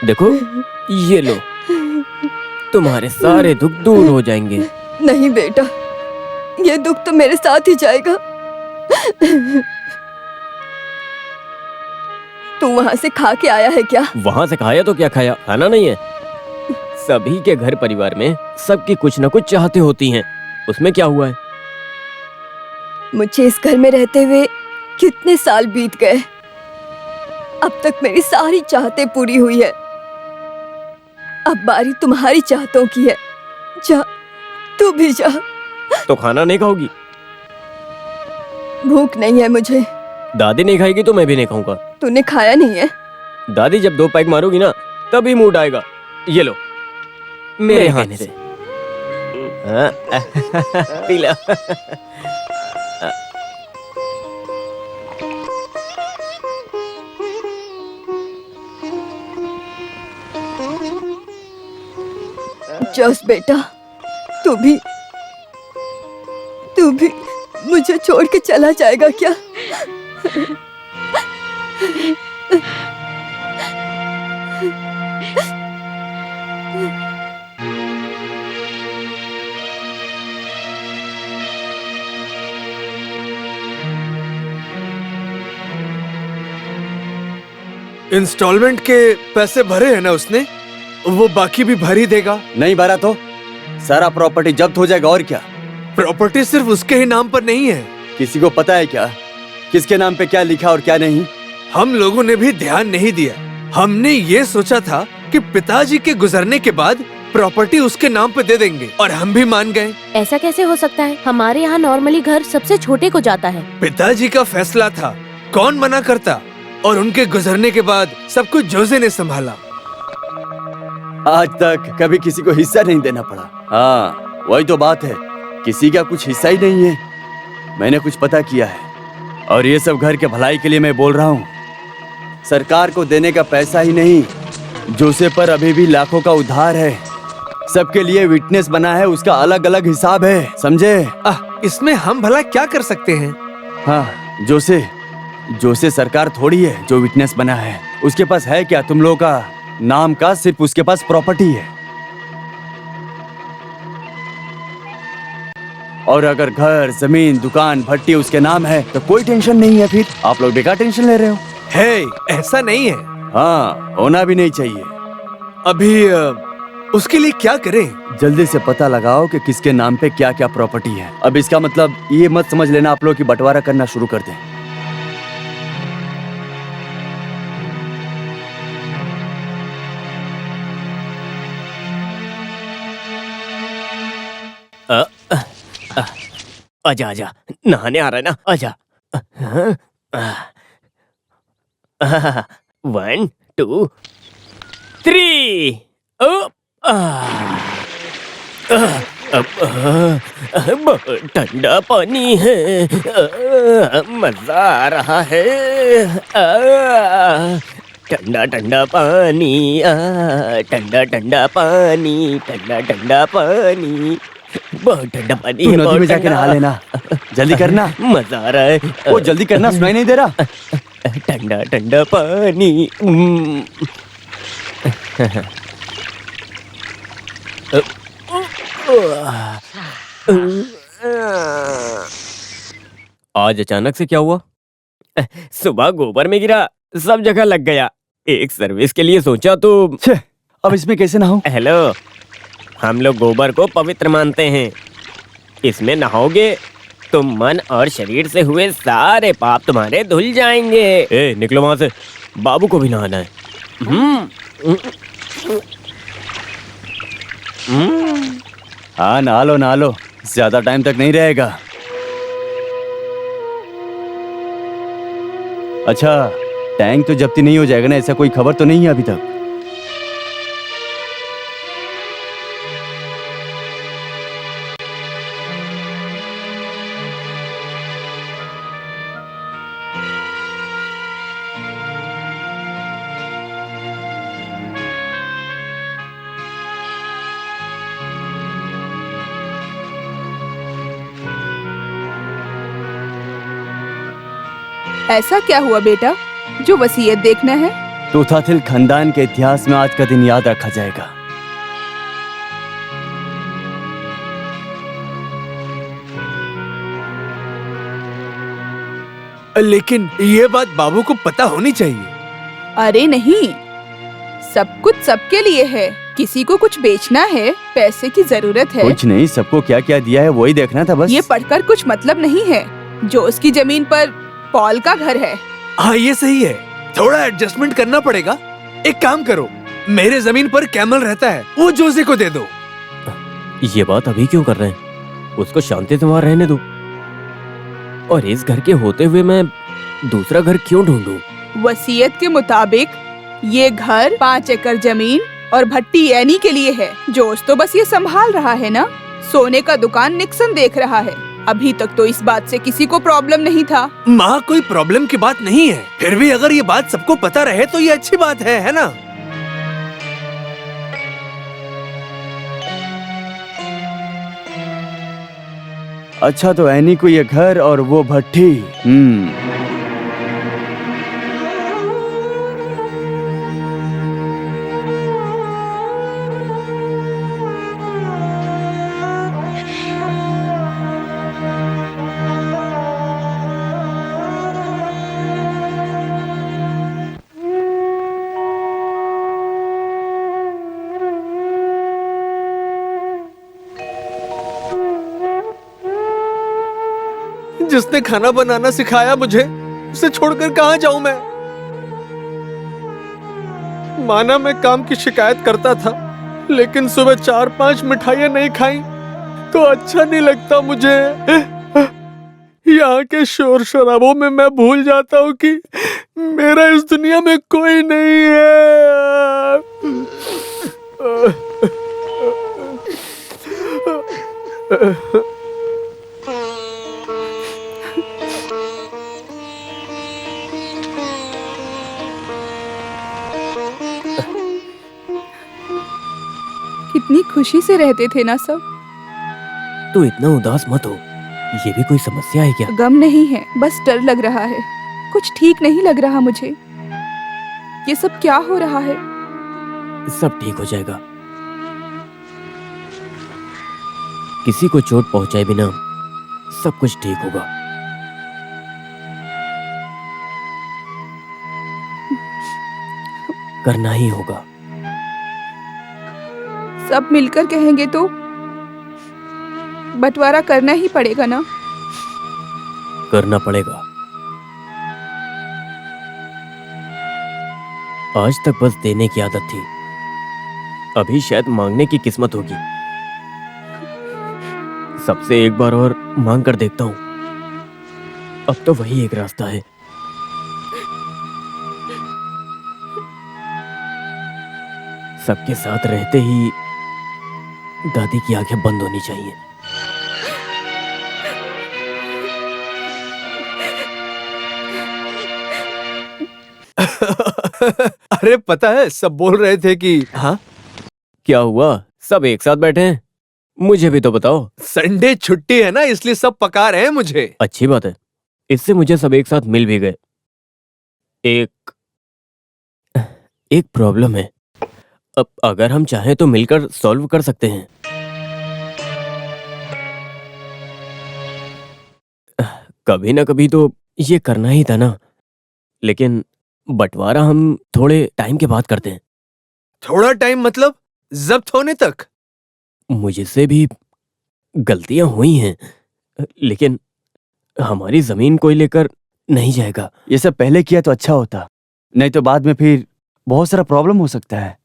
देखो, ये लो, तुम्हारे सारे दुख दूर हो जाएंगे। नहीं बेटा, ये दुख तो मेरे साथ ही जाएगा। तू वहाँ से खा के आया है क्या? वहाँ से खाया तो क्या खाया, खाना नहीं है। सभी के घर परिवार में सबकी कुछ न कुछ चाहते होती हैं, उसमें क्या हुआ है? मुझे इस घर में रहते हुए कितने साल बीत गए, अब तक मेरी सारी चाहतें पूरी हुई है। अब बारी तुम्हारी चाहतों की है। जा, तू भी जा। तो खाना नहीं खाओगी? भूख नहीं है मुझे। दादी नहीं खाएगी तो मैं भी नहीं खाऊंगा। तूने खाया नहीं है? दादी जब 2 पैक मारोगी ना तभी मूड आएगा। ये लो, मेरे हाथ से। P low. जोस बेटा, तू भी मुझे छोड़ के चला जाएगा क्या? इंस्टॉलमेंट के पैसे भरे हैं ना उसने? वो बाकी भी भर ही देगा। नहीं भरा तो सारा प्रॉपर्टी जब्त हो जाएगा। और क्या? प्रॉपर्टी सिर्फ उसके ही नाम पर नहीं है। किसी को पता है क्या किसके नाम पे क्या लिखा और क्या नहीं? हम लोगों ने भी ध्यान नहीं दिया। हमने ये सोचा था कि पिताजी के गुजरने के बाद प्रॉपर्टी उसके नाम पे दे देंगे और हम भी मान गए। ऐसा कैसे हो सकता है? हमारे यहाँ नॉर्मली घर सबसे छोटे को जाता है। पिताजी का फैसला था, कौन मना करता? और उनके गुजरने के बाद सब कुछ जोसे ने संभाला। आज तक कभी किसी को हिस्सा नहीं देना पड़ा। हाँ, वही तो बात है, किसी का कुछ हिस्सा ही नहीं है। मैंने कुछ पता किया है और ये सब घर के भलाई के लिए मैं बोल रहा हूँ। सरकार को देने का पैसा ही नहीं, जोसे पर अभी भी लाखों का उधार है। सबके लिए विटनेस बना है, उसका अलग अलग हिसाब है, समझे? इसमें हम भला क्या कर सकते हैं? हाँ, जोसे सरकार थोड़ी है जो विटनेस बना है। उसके पास है क्या तुम लोगों का नाम का? सिर्फ उसके पास प्रॉपर्टी है। और अगर घर, जमीन, दुकान, भट्टी उसके नाम है तो कोई टेंशन नहीं है। फिर आप लोग बेकार टेंशन ले रहे हो। है, ऐसा नहीं है। हाँ, होना भी नहीं चाहिए। अभी उसके लिए क्या करें? जल्दी से पता लगाओ कि किसके नाम पे क्या क्या प्रॉपर्टी है। अब इसका मतलब ये मत समझ लेना आप लोग कि बंटवारा करना शुरू कर दें। आजा आजा, नहाने आ रहा है ना, आजा। 1 2 3। बहुत ठंडा पानी है, मजा आ रहा है। ठंडा ठंडा पानी, ठंडा ठंडा पानी, ठंडा ठंडा पानी, बहुत ठंडा पानी है। नदी में जाके नहा लेना, जल्दी करना। मजा आ रहा है। वो जल्दी करना, सुनाई नहीं दे रहा? ठंडा ठंडा पानी। आज अचानक से क्या हुआ? सुबह गोबर में गिरा, सब जगह लग गया। एक सर्विस के लिए सोचा तो अब इसमें कैसे नहाऊं? हेलो, हम लोग गोबर को पवित्र मानते हैं। इसमें नहाओगे तो मन और शरीर से हुए सारे पाप तुम्हारे धुल जाएंगे। ए, निकलो वहां से, बाबू को भी नहाना है। हाँ, नहा लो, ज्यादा टाइम तक नहीं रहेगा। अच्छा, टैंक तो जब्ती नहीं हो जाएगा ना? ऐसा कोई खबर तो नहीं है अभी तक? ऐसा क्या हुआ बेटा जो वसीयत देखना है? तोताथिल खानदान के इतिहास में आज का दिन याद रखा जाएगा। लेकिन ये बात बाबू को पता होनी चाहिए। अरे नहीं, सब कुछ सबके लिए है। किसी को कुछ बेचना है, पैसे की जरूरत है। कुछ नहीं, सबको क्या क्या दिया है वही देखना था बस। ये पढ़कर कुछ मतलब नहीं है। जोस की जमीन पर पॉल का घर है। हाँ ये सही है, थोड़ा एडजस्टमेंट करना पड़ेगा। एक काम करो, मेरे जमीन पर कैमल रहता है, वो जोसे को दे दो। ये बात अभी क्यों कर रहे हैं? उसको शांति से वहाँ रहने दो। और इस घर के होते हुए मैं दूसरा घर क्यों ढूंढूं? वसीयत के मुताबिक ये घर 5 एकड़ जमीन और भट्टी एनी के लिए है। जोस तो बस ये संभाल रहा है ना। सोने का दुकान निक्सन देख रहा है। अभी तक तो इस बात से किसी को प्रॉब्लम नहीं था। माँ कोई प्रॉब्लम की बात नहीं है, फिर भी अगर ये बात सबको पता रहे तो ये अच्छी बात है ना? अच्छा तो एनी को ये घर और वो भट्टी। जिसने खाना बनाना सिखाया मुझे, उसे छोड़कर कहाँ जाऊं मैं? माना मैं काम की शिकायत करता था, लेकिन सुबह 4-5 मिठाइयाँ नहीं खाई तो अच्छा नहीं लगता मुझे। यहाँ के शोर शराबों में मैं भूल जाता हूँ कि मेरा इस दुनिया में कोई नहीं है। कितनी खुशी से रहते थे ना सब। तू इतना उदास मत हो, ये भी कोई समस्या है क्या? गम नहीं है, बस डर लग रहा है। कुछ ठीक नहीं लग रहा मुझे। ये सब क्या हो रहा है? सब ठीक हो जाएगा। किसी को चोट पहुंचाए बिना सब कुछ ठीक होगा। करना ही होगा। सब मिलकर कहेंगे तो बंटवारा करना ही पड़ेगा ना? करना पड़ेगा। आज तक बस देने की आदत थी, अभी शायद मांगने की किस्मत होगी। सबसे एक बार और मांग कर देखता हूं। अब तो वही एक रास्ता है। सबके साथ रहते ही दादी की आंखें बंद होनी चाहिए। अरे पता है, सब बोल रहे थे कि हाँ क्या हुआ? सब एक साथ बैठे हैं, मुझे भी तो बताओ। संडे छुट्टी है ना, इसलिए सब पका रहे हैं मुझे। अच्छी बात है, इससे मुझे सब एक साथ मिल भी गए। एक प्रॉब्लम है। अब अगर हम चाहें तो मिलकर सॉल्व कर सकते हैं। कभी ना कभी तो ये करना ही था ना। लेकिन बंटवारा हम थोड़े टाइम के बाद करते हैं। थोड़ा टाइम मतलब जब्त होने तक? मुझसे भी गलतियां हुई हैं, लेकिन हमारी जमीन कोई लेकर नहीं जाएगा। ये सब पहले किया तो अच्छा होता, नहीं तो बाद में फिर बहुत सारा प्रॉब्लम हो सकता है।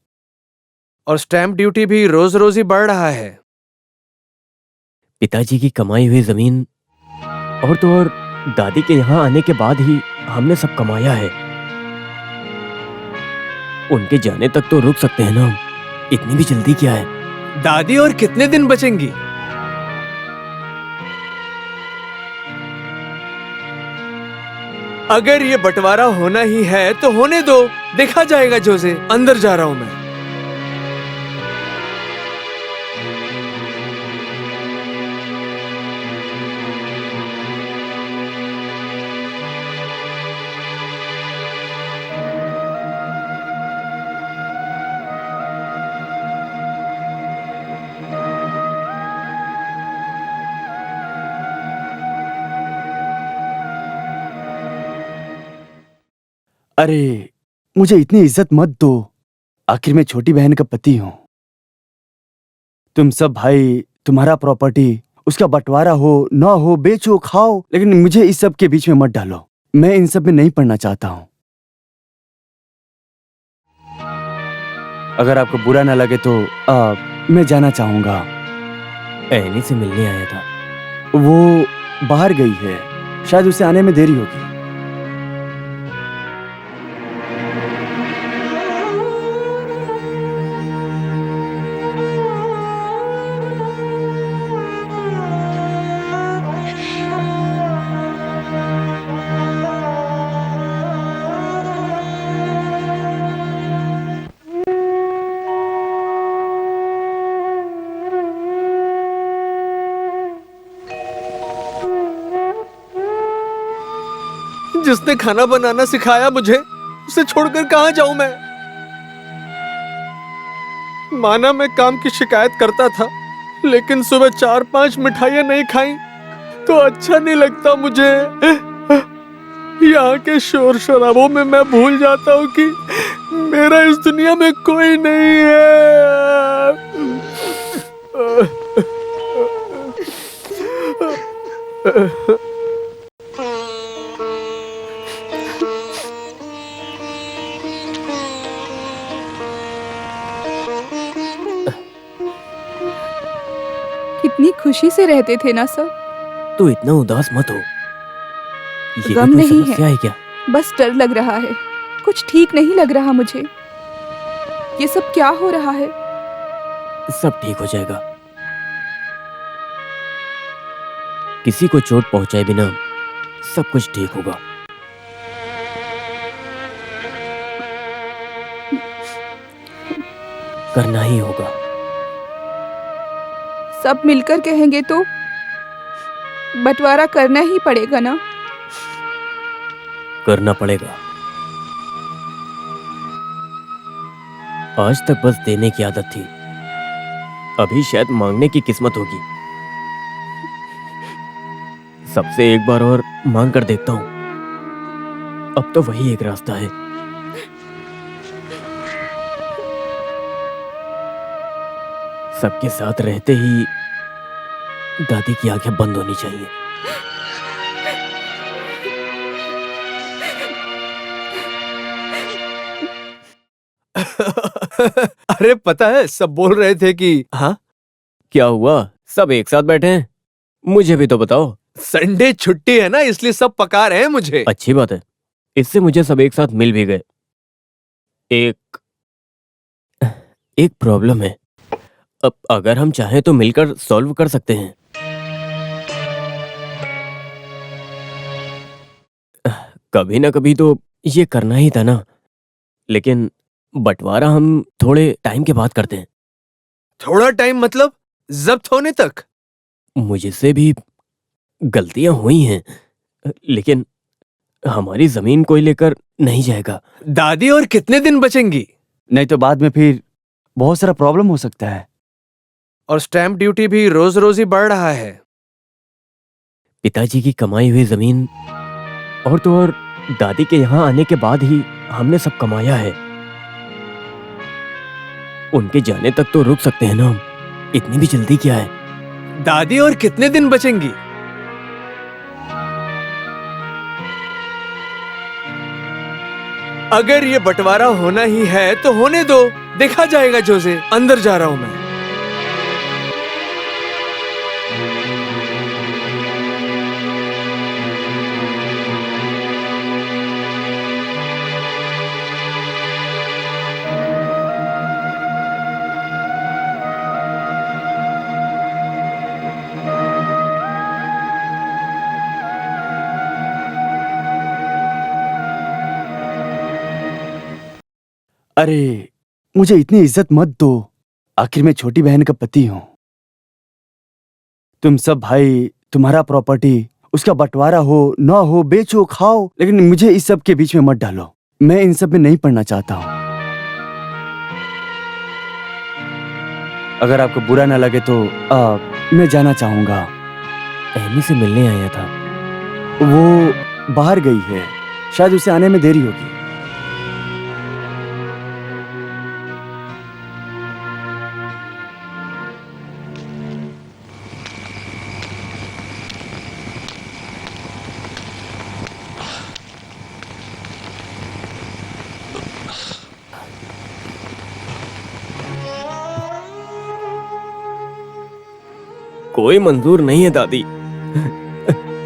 और स्टैंप ड्यूटी भी रोज रोज ही बढ़ रहा है। पिताजी की कमाई हुई जमीन और तो और दादी के यहाँ आने के बाद ही हमने सब कमाया है। उनके जाने तक तो रुक सकते हैं ना, इतनी भी जल्दी क्या है? दादी और कितने दिन बचेंगी? अगर ये बंटवारा होना ही है तो होने दो, देखा जाएगा। जोसे, अंदर जा रहा हूं मैं। अरे मुझे इतनी इज्जत मत दो, आखिर मैं छोटी बहन का पति हूं। तुम सब भाई, तुम्हारा प्रॉपर्टी, उसका बंटवारा हो ना हो, बेचो खाओ, लेकिन मुझे इस सब के बीच में मत डालो। मैं इन सब में नहीं पढ़ना चाहता हूं। अगर आपको बुरा ना लगे तो मैं जाना चाहूंगा। एनी से मिलने आया था। वो बाहर गई है, शायद उसे आने में देरी होगी। जिसने खाना बनाना सिखाया मुझे, उसे छोड़कर कहां जाऊं मैं? माना मैं काम की शिकायत करता था, लेकिन सुबह 4-5 मिठाइयां नहीं खाई तो अच्छा नहीं लगता मुझे। यहाँ के शोर शराबों में मैं भूल जाता हूँ कि मेरा इस दुनिया में कोई नहीं है। कितनी खुशी से रहते थे ना सब। तू इतना उदास मत हो। ये गम कोई नहीं समस्या है क्या? बस डर लग रहा है, कुछ ठीक नहीं लग रहा मुझे। ये सब क्या हो रहा है? सब ठीक हो जाएगा। किसी को चोट पहुंचाए बिना सब कुछ ठीक होगा। करना ही होगा। सब मिलकर कहेंगे तो बंटवारा करना ही पड़ेगा ना? करना पड़ेगा। आज तक बस देने की आदत थी, अभी शायद मांगने की किस्मत होगी। सबसे एक बार और मांग कर देखता हूं। अब तो वही एक रास्ता है। सबके साथ रहते ही दादी की आंखें बंद होनी चाहिए। अरे पता है, सब बोल रहे थे कि हाँ, क्या हुआ? सब एक साथ बैठे हैं? मुझे भी तो बताओ। संडे छुट्टी है ना, इसलिए सब पका रहे हैं मुझे। अच्छी बात है, इससे मुझे सब एक साथ मिल भी गए। एक प्रॉब्लम है। अब अगर हम चाहें तो मिलकर सॉल्व कर सकते हैं। कभी ना कभी तो ये करना ही था ना, लेकिन बंटवारा हम थोड़े टाइम के बाद करते हैं। थोड़ा टाइम मतलब जब्त होने तक? मुझसे भी गलतियां हुई हैं, लेकिन हमारी जमीन कोई लेकर नहीं जाएगा। दादी और कितने दिन बचेंगी? नहीं तो बाद में फिर बहुत सारा प्रॉब्लम हो सकता है। और स्टैंप ड्यूटी भी रोज रोज ही बढ़ रहा है। पिताजी की कमाई हुई जमीन और तो और दादी के यहाँ आने के बाद ही हमने सब कमाया है। उनके जाने तक तो रुक सकते हैं ना हम, इतनी भी जल्दी क्या है? दादी और कितने दिन बचेंगी? अगर ये बंटवारा होना ही है तो होने दो, देखा जाएगा। जोसे, अंदर जा रहा हूं मैं। अरे मुझे इतनी इज्जत मत दो, आखिर मैं छोटी बहन का पति हूं। तुम सब भाई, तुम्हारा प्रॉपर्टी, उसका बंटवारा हो ना हो, बेचो खाओ, लेकिन मुझे इस सब के बीच में मत डालो। मैं इन सब में नहीं पढ़ना चाहता हूं। अगर आपको बुरा ना लगे तो मैं जाना चाहूंगा। एमी से मिलने आया था। वो बाहर गई है, शायद उसे आने में देरी होगी। कोई मंजूर नहीं है दादी।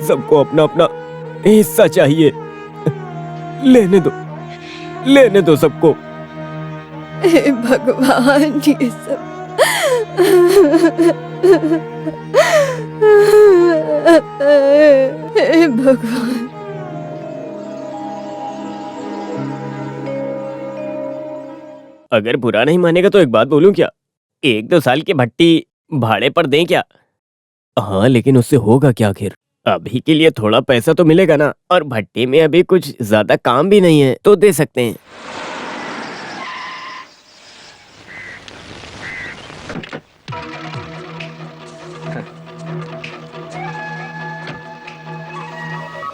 सबको अपना अपना हिस्सा चाहिए। लेने दो सबको। हे भगवान, ये सब हे भगवान। अगर बुरा नहीं मानेगा तो एक बात बोलूं क्या? 1-2 साल की भट्टी भाड़े पर दें क्या? हाँ, लेकिन उससे होगा क्या आखिर? अभी के लिए थोड़ा पैसा तो मिलेगा ना, और भट्टी में अभी कुछ ज्यादा काम भी नहीं है, तो दे सकते हैं।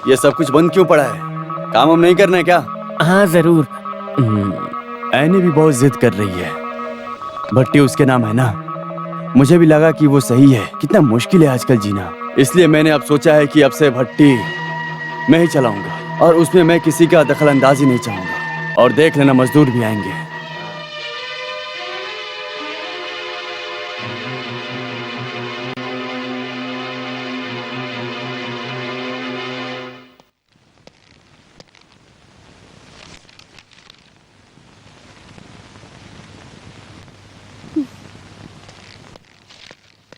ये सब कुछ बंद क्यों पड़ा है? काम हम नहीं करना है क्या? हाँ जरूर। ऐनी भी बहुत जिद कर रही है। भट्टी उसके नाम है ना। मुझे भी लगा कि वो सही है। कितना मुश्किल है आजकल जीना, इसलिए मैंने अब सोचा है कि अब से भट्टी मैं ही चलाऊंगा, और उसमें मैं किसी का दखल अंदाजी नहीं चाहूंगा। और देख लेना, मजदूर भी आएंगे।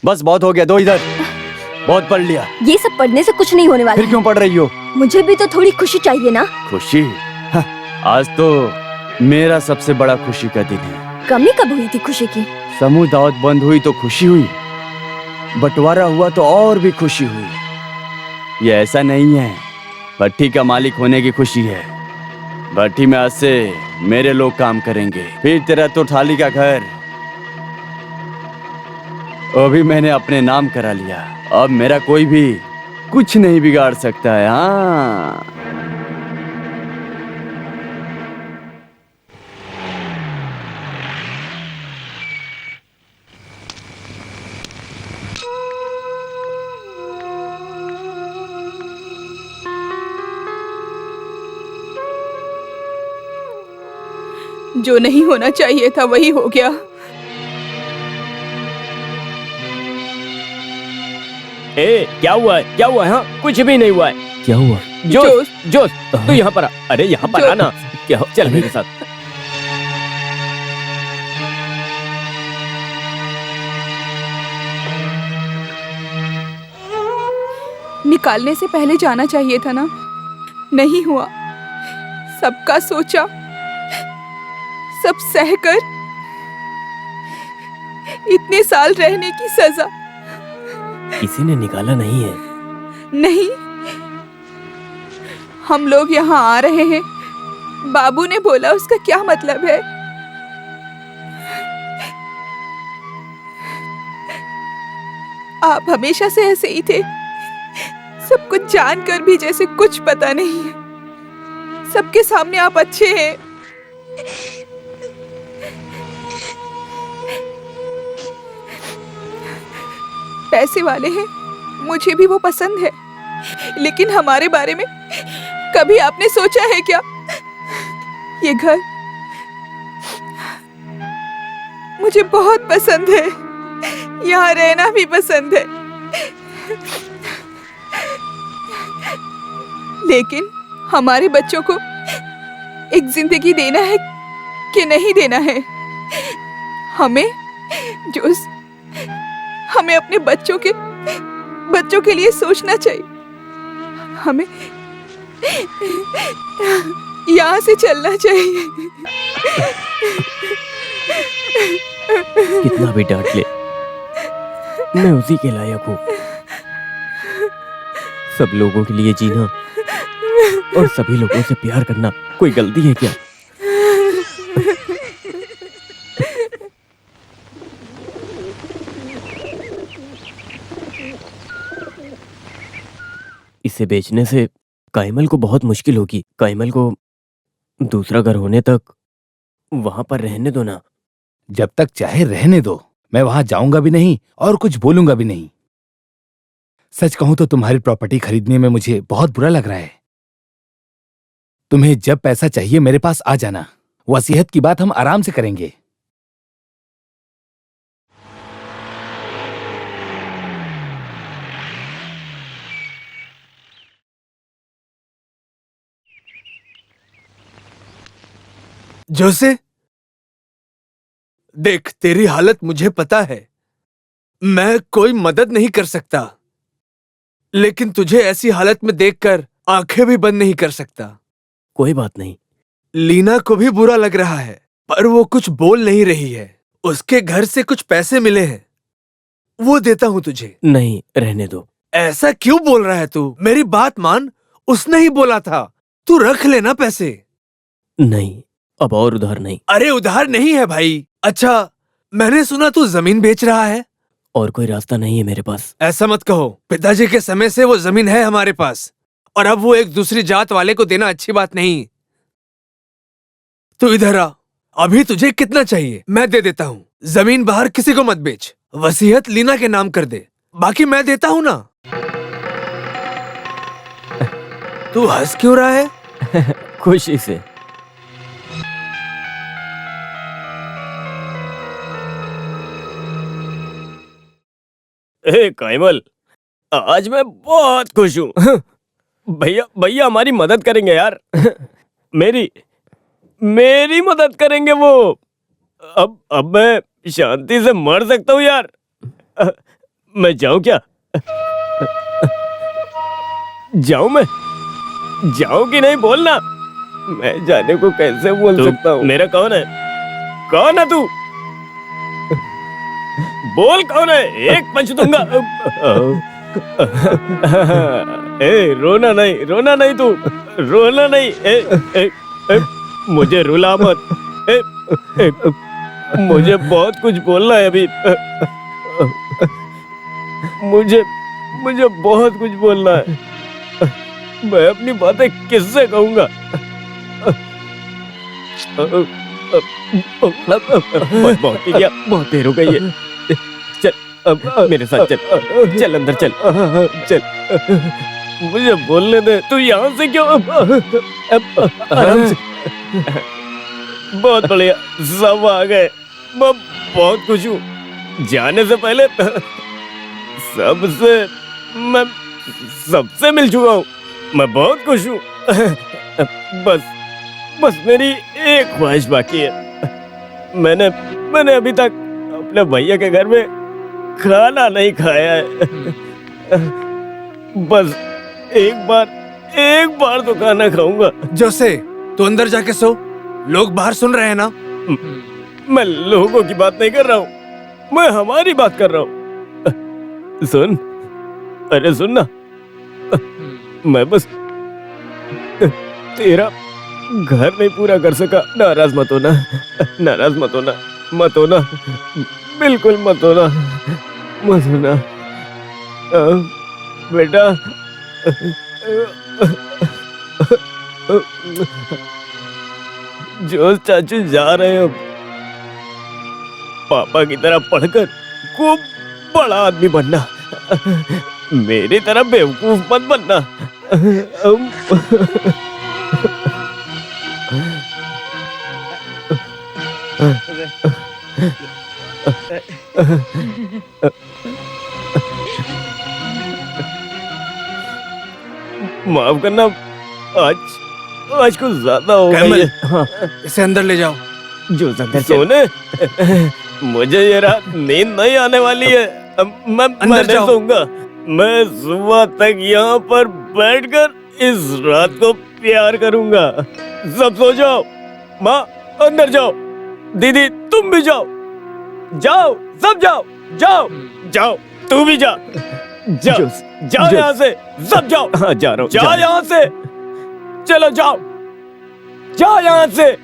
बस बहुत हो गया, दो इधर। बहुत पढ़ लिया। ये सब पढ़ने से कुछ नहीं होने वाला फिर क्यों पढ़ रही हो? मुझे भी तो थोड़ी खुशी चाहिए ना। खुशी? आज तो मेरा सबसे बड़ा खुशी का दिन है। कमी कब हुई थी खुशी की? समूह दावत बंद हुई तो खुशी हुई, बंटवारा हुआ तो और भी खुशी हुई। ये ऐसा नहीं है भट्टी का मालिक होने की खुशी है। भट्टी में आज से मेरे लोग काम करेंगे। फिर तेरा तो थाली का घर वो भी मैंने अपने नाम करा लिया। अब मेरा कोई भी कुछ नहीं बिगाड़ सकता है। हाँ, जो नहीं होना चाहिए था वही हो गया। क्या हुआ है? क्या हुआ है? हाँ, कुछ भी नहीं हुआ है। क्या हुआ? जोश, तू यहाँ पर आ। अरे यहाँ पर आ ना। क्या हो? चल मेरे साथ। निकालने से पहले जाना चाहिए था ना। नहीं हुआ। सबका सोचा, सब सहकर इतने साल रहने की सजा। किसी ने निकाला नहीं है। नहीं, हम लोग यहाँ आ रहे हैं, बाबू ने बोला, उसका क्या मतलब है? आप हमेशा से ऐसे ही थे, सब कुछ जानकर भी जैसे कुछ पता नहीं है। सबके सामने आप अच्छे हैं। पैसे वाले हैं, मुझे भी वो पसंद है, लेकिन हमारे बारे में कभी आपने सोचा है क्या? ये घर मुझे बहुत पसंद है, यहाँ रहना भी पसंद है, लेकिन हमारे बच्चों को एक जिंदगी देना है कि नहीं देना है? हमें अपने बच्चों के लिए सोचना चाहिए। हमें यहाँ से चलना चाहिए। कितना भी डांट ले, मैं उसी के लायक हूँ। सब लोगों के लिए जीना और सभी लोगों से प्यार करना कोई गलती है क्या? इसे बेचने से काइमल को बहुत मुश्किल होगी। काइमल को दूसरा घर होने तक वहां पर रहने दो ना। जब तक चाहे रहने दो, मैं वहां जाऊंगा भी नहीं और कुछ बोलूंगा भी नहीं। सच कहूं तो तुम्हारी प्रॉपर्टी खरीदने में मुझे बहुत बुरा लग रहा है। तुम्हें जब पैसा चाहिए मेरे पास आ जाना। वसीयत की बात हम आराम से करेंगे। जोसे, देख तेरी हालत मुझे पता है, मैं कोई मदद नहीं कर सकता, लेकिन तुझे ऐसी हालत में देखकर आंखें भी बंद नहीं कर सकता। कोई बात नहीं। लीना को भी बुरा लग रहा है, पर वो कुछ बोल नहीं रही है। उसके घर से कुछ पैसे मिले हैं, वो देता हूं तुझे। नहीं, रहने दो। ऐसा क्यों बोल रहा है तू? मेरी बात मान, उसने ही बोला था, तू रख लेना पैसे। नहीं, अब और उधार नहीं। अरे उधार नहीं है भाई। अच्छा, मैंने सुना तू जमीन बेच रहा है। और कोई रास्ता नहीं है मेरे पास। ऐसा मत कहो, पिताजी के समय से वो जमीन है हमारे पास, और अब वो एक दूसरी जात वाले को देना अच्छी बात नहीं। तू इधर आ, अभी तुझे कितना चाहिए मैं दे देता हूँ। जमीन बाहर किसी को मत बेच, वसीयत लीना के नाम कर दे, बाकी मैं देता हूँ ना। तू हंस क्यों रहा है? खुशी से। कैमल, आज मैं बहुत खुश हूँ। भैया भैया हमारी मदद करेंगे यार। मेरी मदद करेंगे वो। अब मैं शांति से मर सकता हूँ यार। मैं जाऊँ क्या? जाऊँ कि नहीं बोलना। मैं जाने को कैसे बोल सकता हूँ? मेरा कौन है? कौन है तू? बोल कौन है? एक पंच दूंगा। रोना नहीं तू, रोना नहीं। मुझे रुला मत। मुझे बहुत कुछ बोलना है अभी। मुझे बहुत कुछ बोलना है। मैं अपनी बातें किससे कहूँगा? बहुत ही क्या, बहुत देर हो गई है। चल मेरे साथ चल अंदर चल। मुझे बोलने दे। तू यहाँ से क्यों? आराम से। बहुत बढ़िया, सब आ गए। मैं बहुत खुश हूँ। जाने से पहले सबसे मिल चुका हूँ। मैं बहुत खुश हूँ। बस मेरी एक ख्वाहिश बाकी है। मैंने अभी तक अपने भैया के घर में खाना नहीं खाया है। बस एक बार तो खाना खाऊंगा। जोसे, तू अंदर जाके सो, लोग बाहर सुन रहे हैं ना। मैं लोगों की बात नहीं कर रहा हूँ, मैं हमारी बात कर रहा हूँ। सुन, अरे सुन ना, मैं बस तेरा घर नहीं पूरा कर सका। नाराज मत होना, बिल्कुल मत होना। बेटा, जो चाचू जा रहे हो, पापा की तरह पढ़कर खूब बड़ा आदमी बनना, मेरी तरह बेवकूफ मत बनना। माफ करना, आज कुछ ज्यादा हो गया। हाँ, इसे अंदर ले जाओ। जो सोने, मुझे ये रात नींद नहीं आने वाली है। मैं नहीं सोऊंगा। मैं सुबह तक यहाँ पर बैठकर इस रात को प्यार करूंगा। सब सो जाओ। माँ, अंदर जाओ। दीदी, तुम भी जाओ। सब जाओ। तू भी जा। जाओ यहाँ से। सब जाओ। हाँ, जा रहा हूँ। जाओ यहाँ से। चलो जाओ यहाँ से।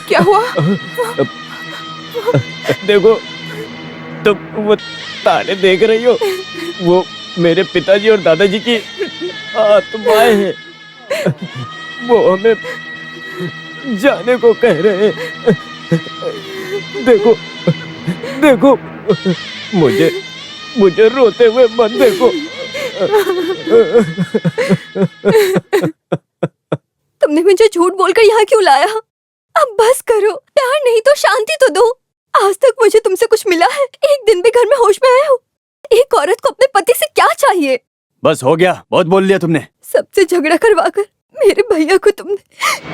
क्या हुआ? देखो, तुम वो तारे देख रही हो? वो मेरे पिताजी और दादाजी की आत्माएं हैं। वो हमें जाने को कह रहे हैं। देखो, मुझे रोते हुए मत देखो। तुमने मुझे झूठ बोलकर यहाँ क्यों लाया? अब बस करो, प्यार नहीं तो शांति तो दो। आज तक मुझे तुमसे कुछ मिला है? एक दिन भी घर में होश में आए हो? एक औरत को अपने पति से क्या चाहिए? बस हो गया, बहुत बोल लिया तुमने। सबसे झगड़ा करवाकर मेरे भैया को तुमने।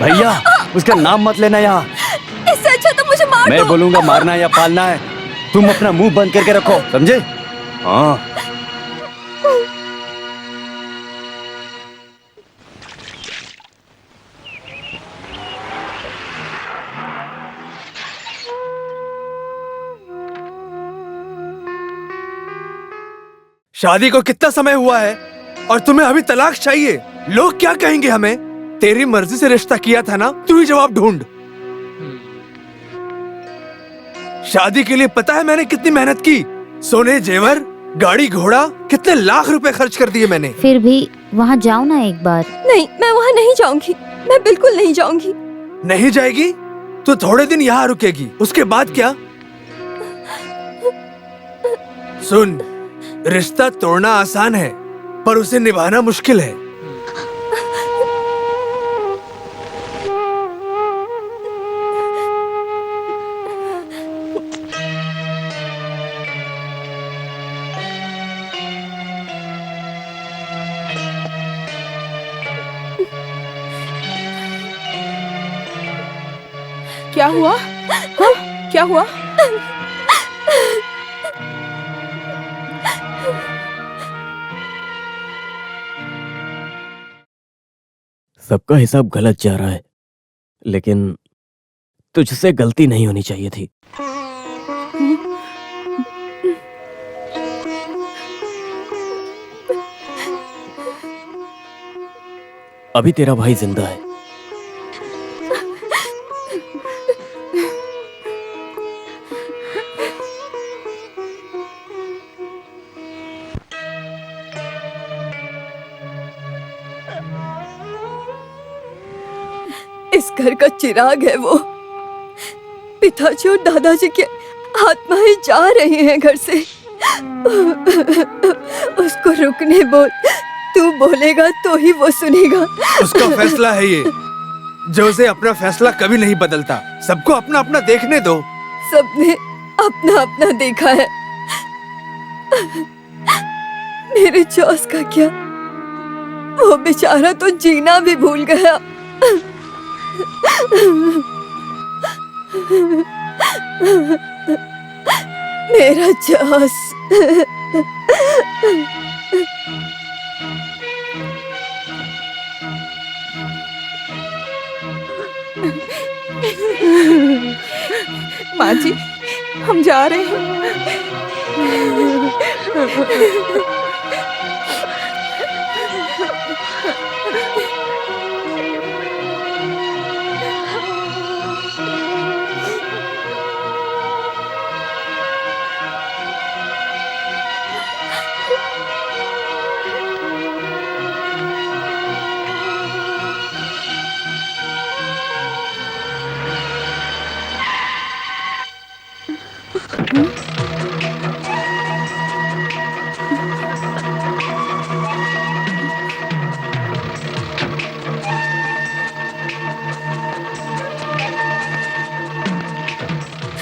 भैया, उसका नाम मत लेना यहाँ। इससे अच्छा तो मुझे मार दो। मैं बोलूंगा मारना या पालना है, तुम अपना मुंह बंद करके रखो, समझे? हाँ। शादी को कितना समय हुआ है और तुम्हें अभी तलाक चाहिए? लोग क्या कहेंगे हमें? तेरी मर्जी से रिश्ता किया था ना, तू ही जवाब ढूंढ। शादी के लिए पता है मैंने कितनी मेहनत की? सोने, जेवर, गाड़ी घोड़ा, कितने लाख रुपए खर्च कर दिए मैंने। फिर भी वहाँ जाओ ना एक बार। नहीं, मैं वहाँ नहीं जाऊंगी, मैं बिल्कुल नहीं जाऊंगी। नहीं जाएगी तो थोड़े दिन यहाँ रुकेगी, उसके बाद क्या? सुन, रिश्ता तोड़ना आसान है पर उसे निभाना मुश्किल है। क्या हुआ? हाँ? क्या हुआ? सबका हिसाब गलत जा रहा है, लेकिन तुझसे गलती नहीं होनी चाहिए थी। अभी तेरा भाई जिंदा है। इस घर का चिराग है वो। पिताजी और दादाजी की आत्माएं जा रही हैं घर से। उसको रुकने बोल, तू बोलेगा तो ही वो सुनेगा। उसका फैसला है ये, जो उसे अपना फैसला कभी नहीं बदलता। सबको अपना अपना देखने दो। सबने अपना अपना देखा है, मेरे जॉस का क्या? वो बेचारा तो जीना भी भूल गया। मेरा जॉस। माँ जी, हम जा रहे हैं।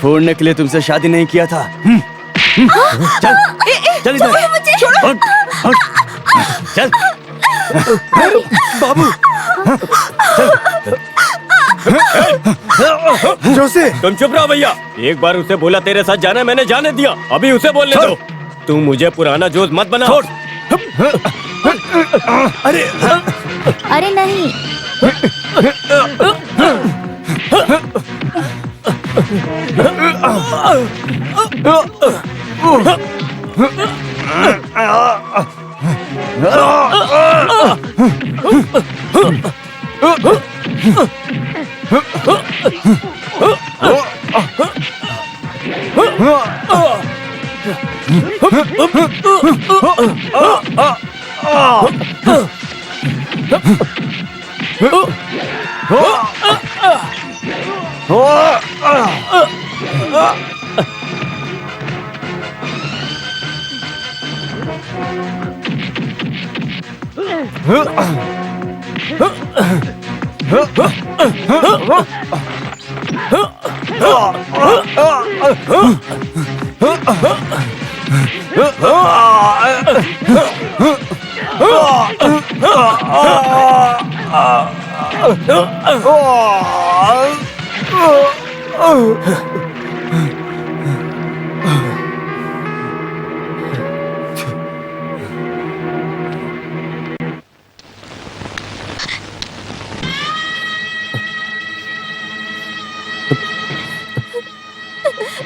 छोड़ने के लिए तुमसे शादी नहीं किया था। चल, चल इधर। हट, हट, चल। बाबू, जोसे, तुम चुप रहो भैया। एक बार उसे बोला तेरे साथ जाना, मैंने जाने दिया। अभी उसे बोलने दो। तुम मुझे पुराना जोश मत बना। अरे अरे नहीं,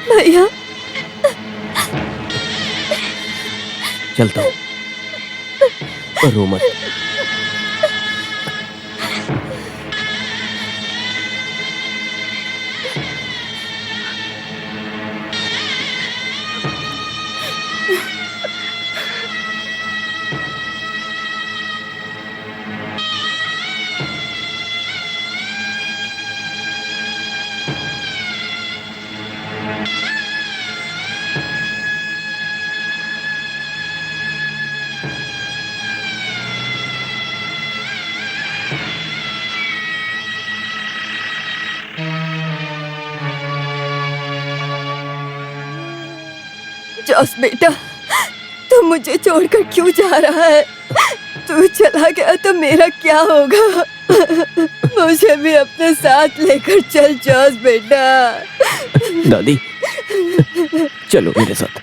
भैया चलता हूँ, रो मत। जॉस बेटा, तू मुझे छोड़कर क्यों जा रहा है? तू चला गया तो मेरा क्या होगा? मुझे भी अपने साथ लेकर चल जॉस बेटा। दादी चलो मेरे साथ।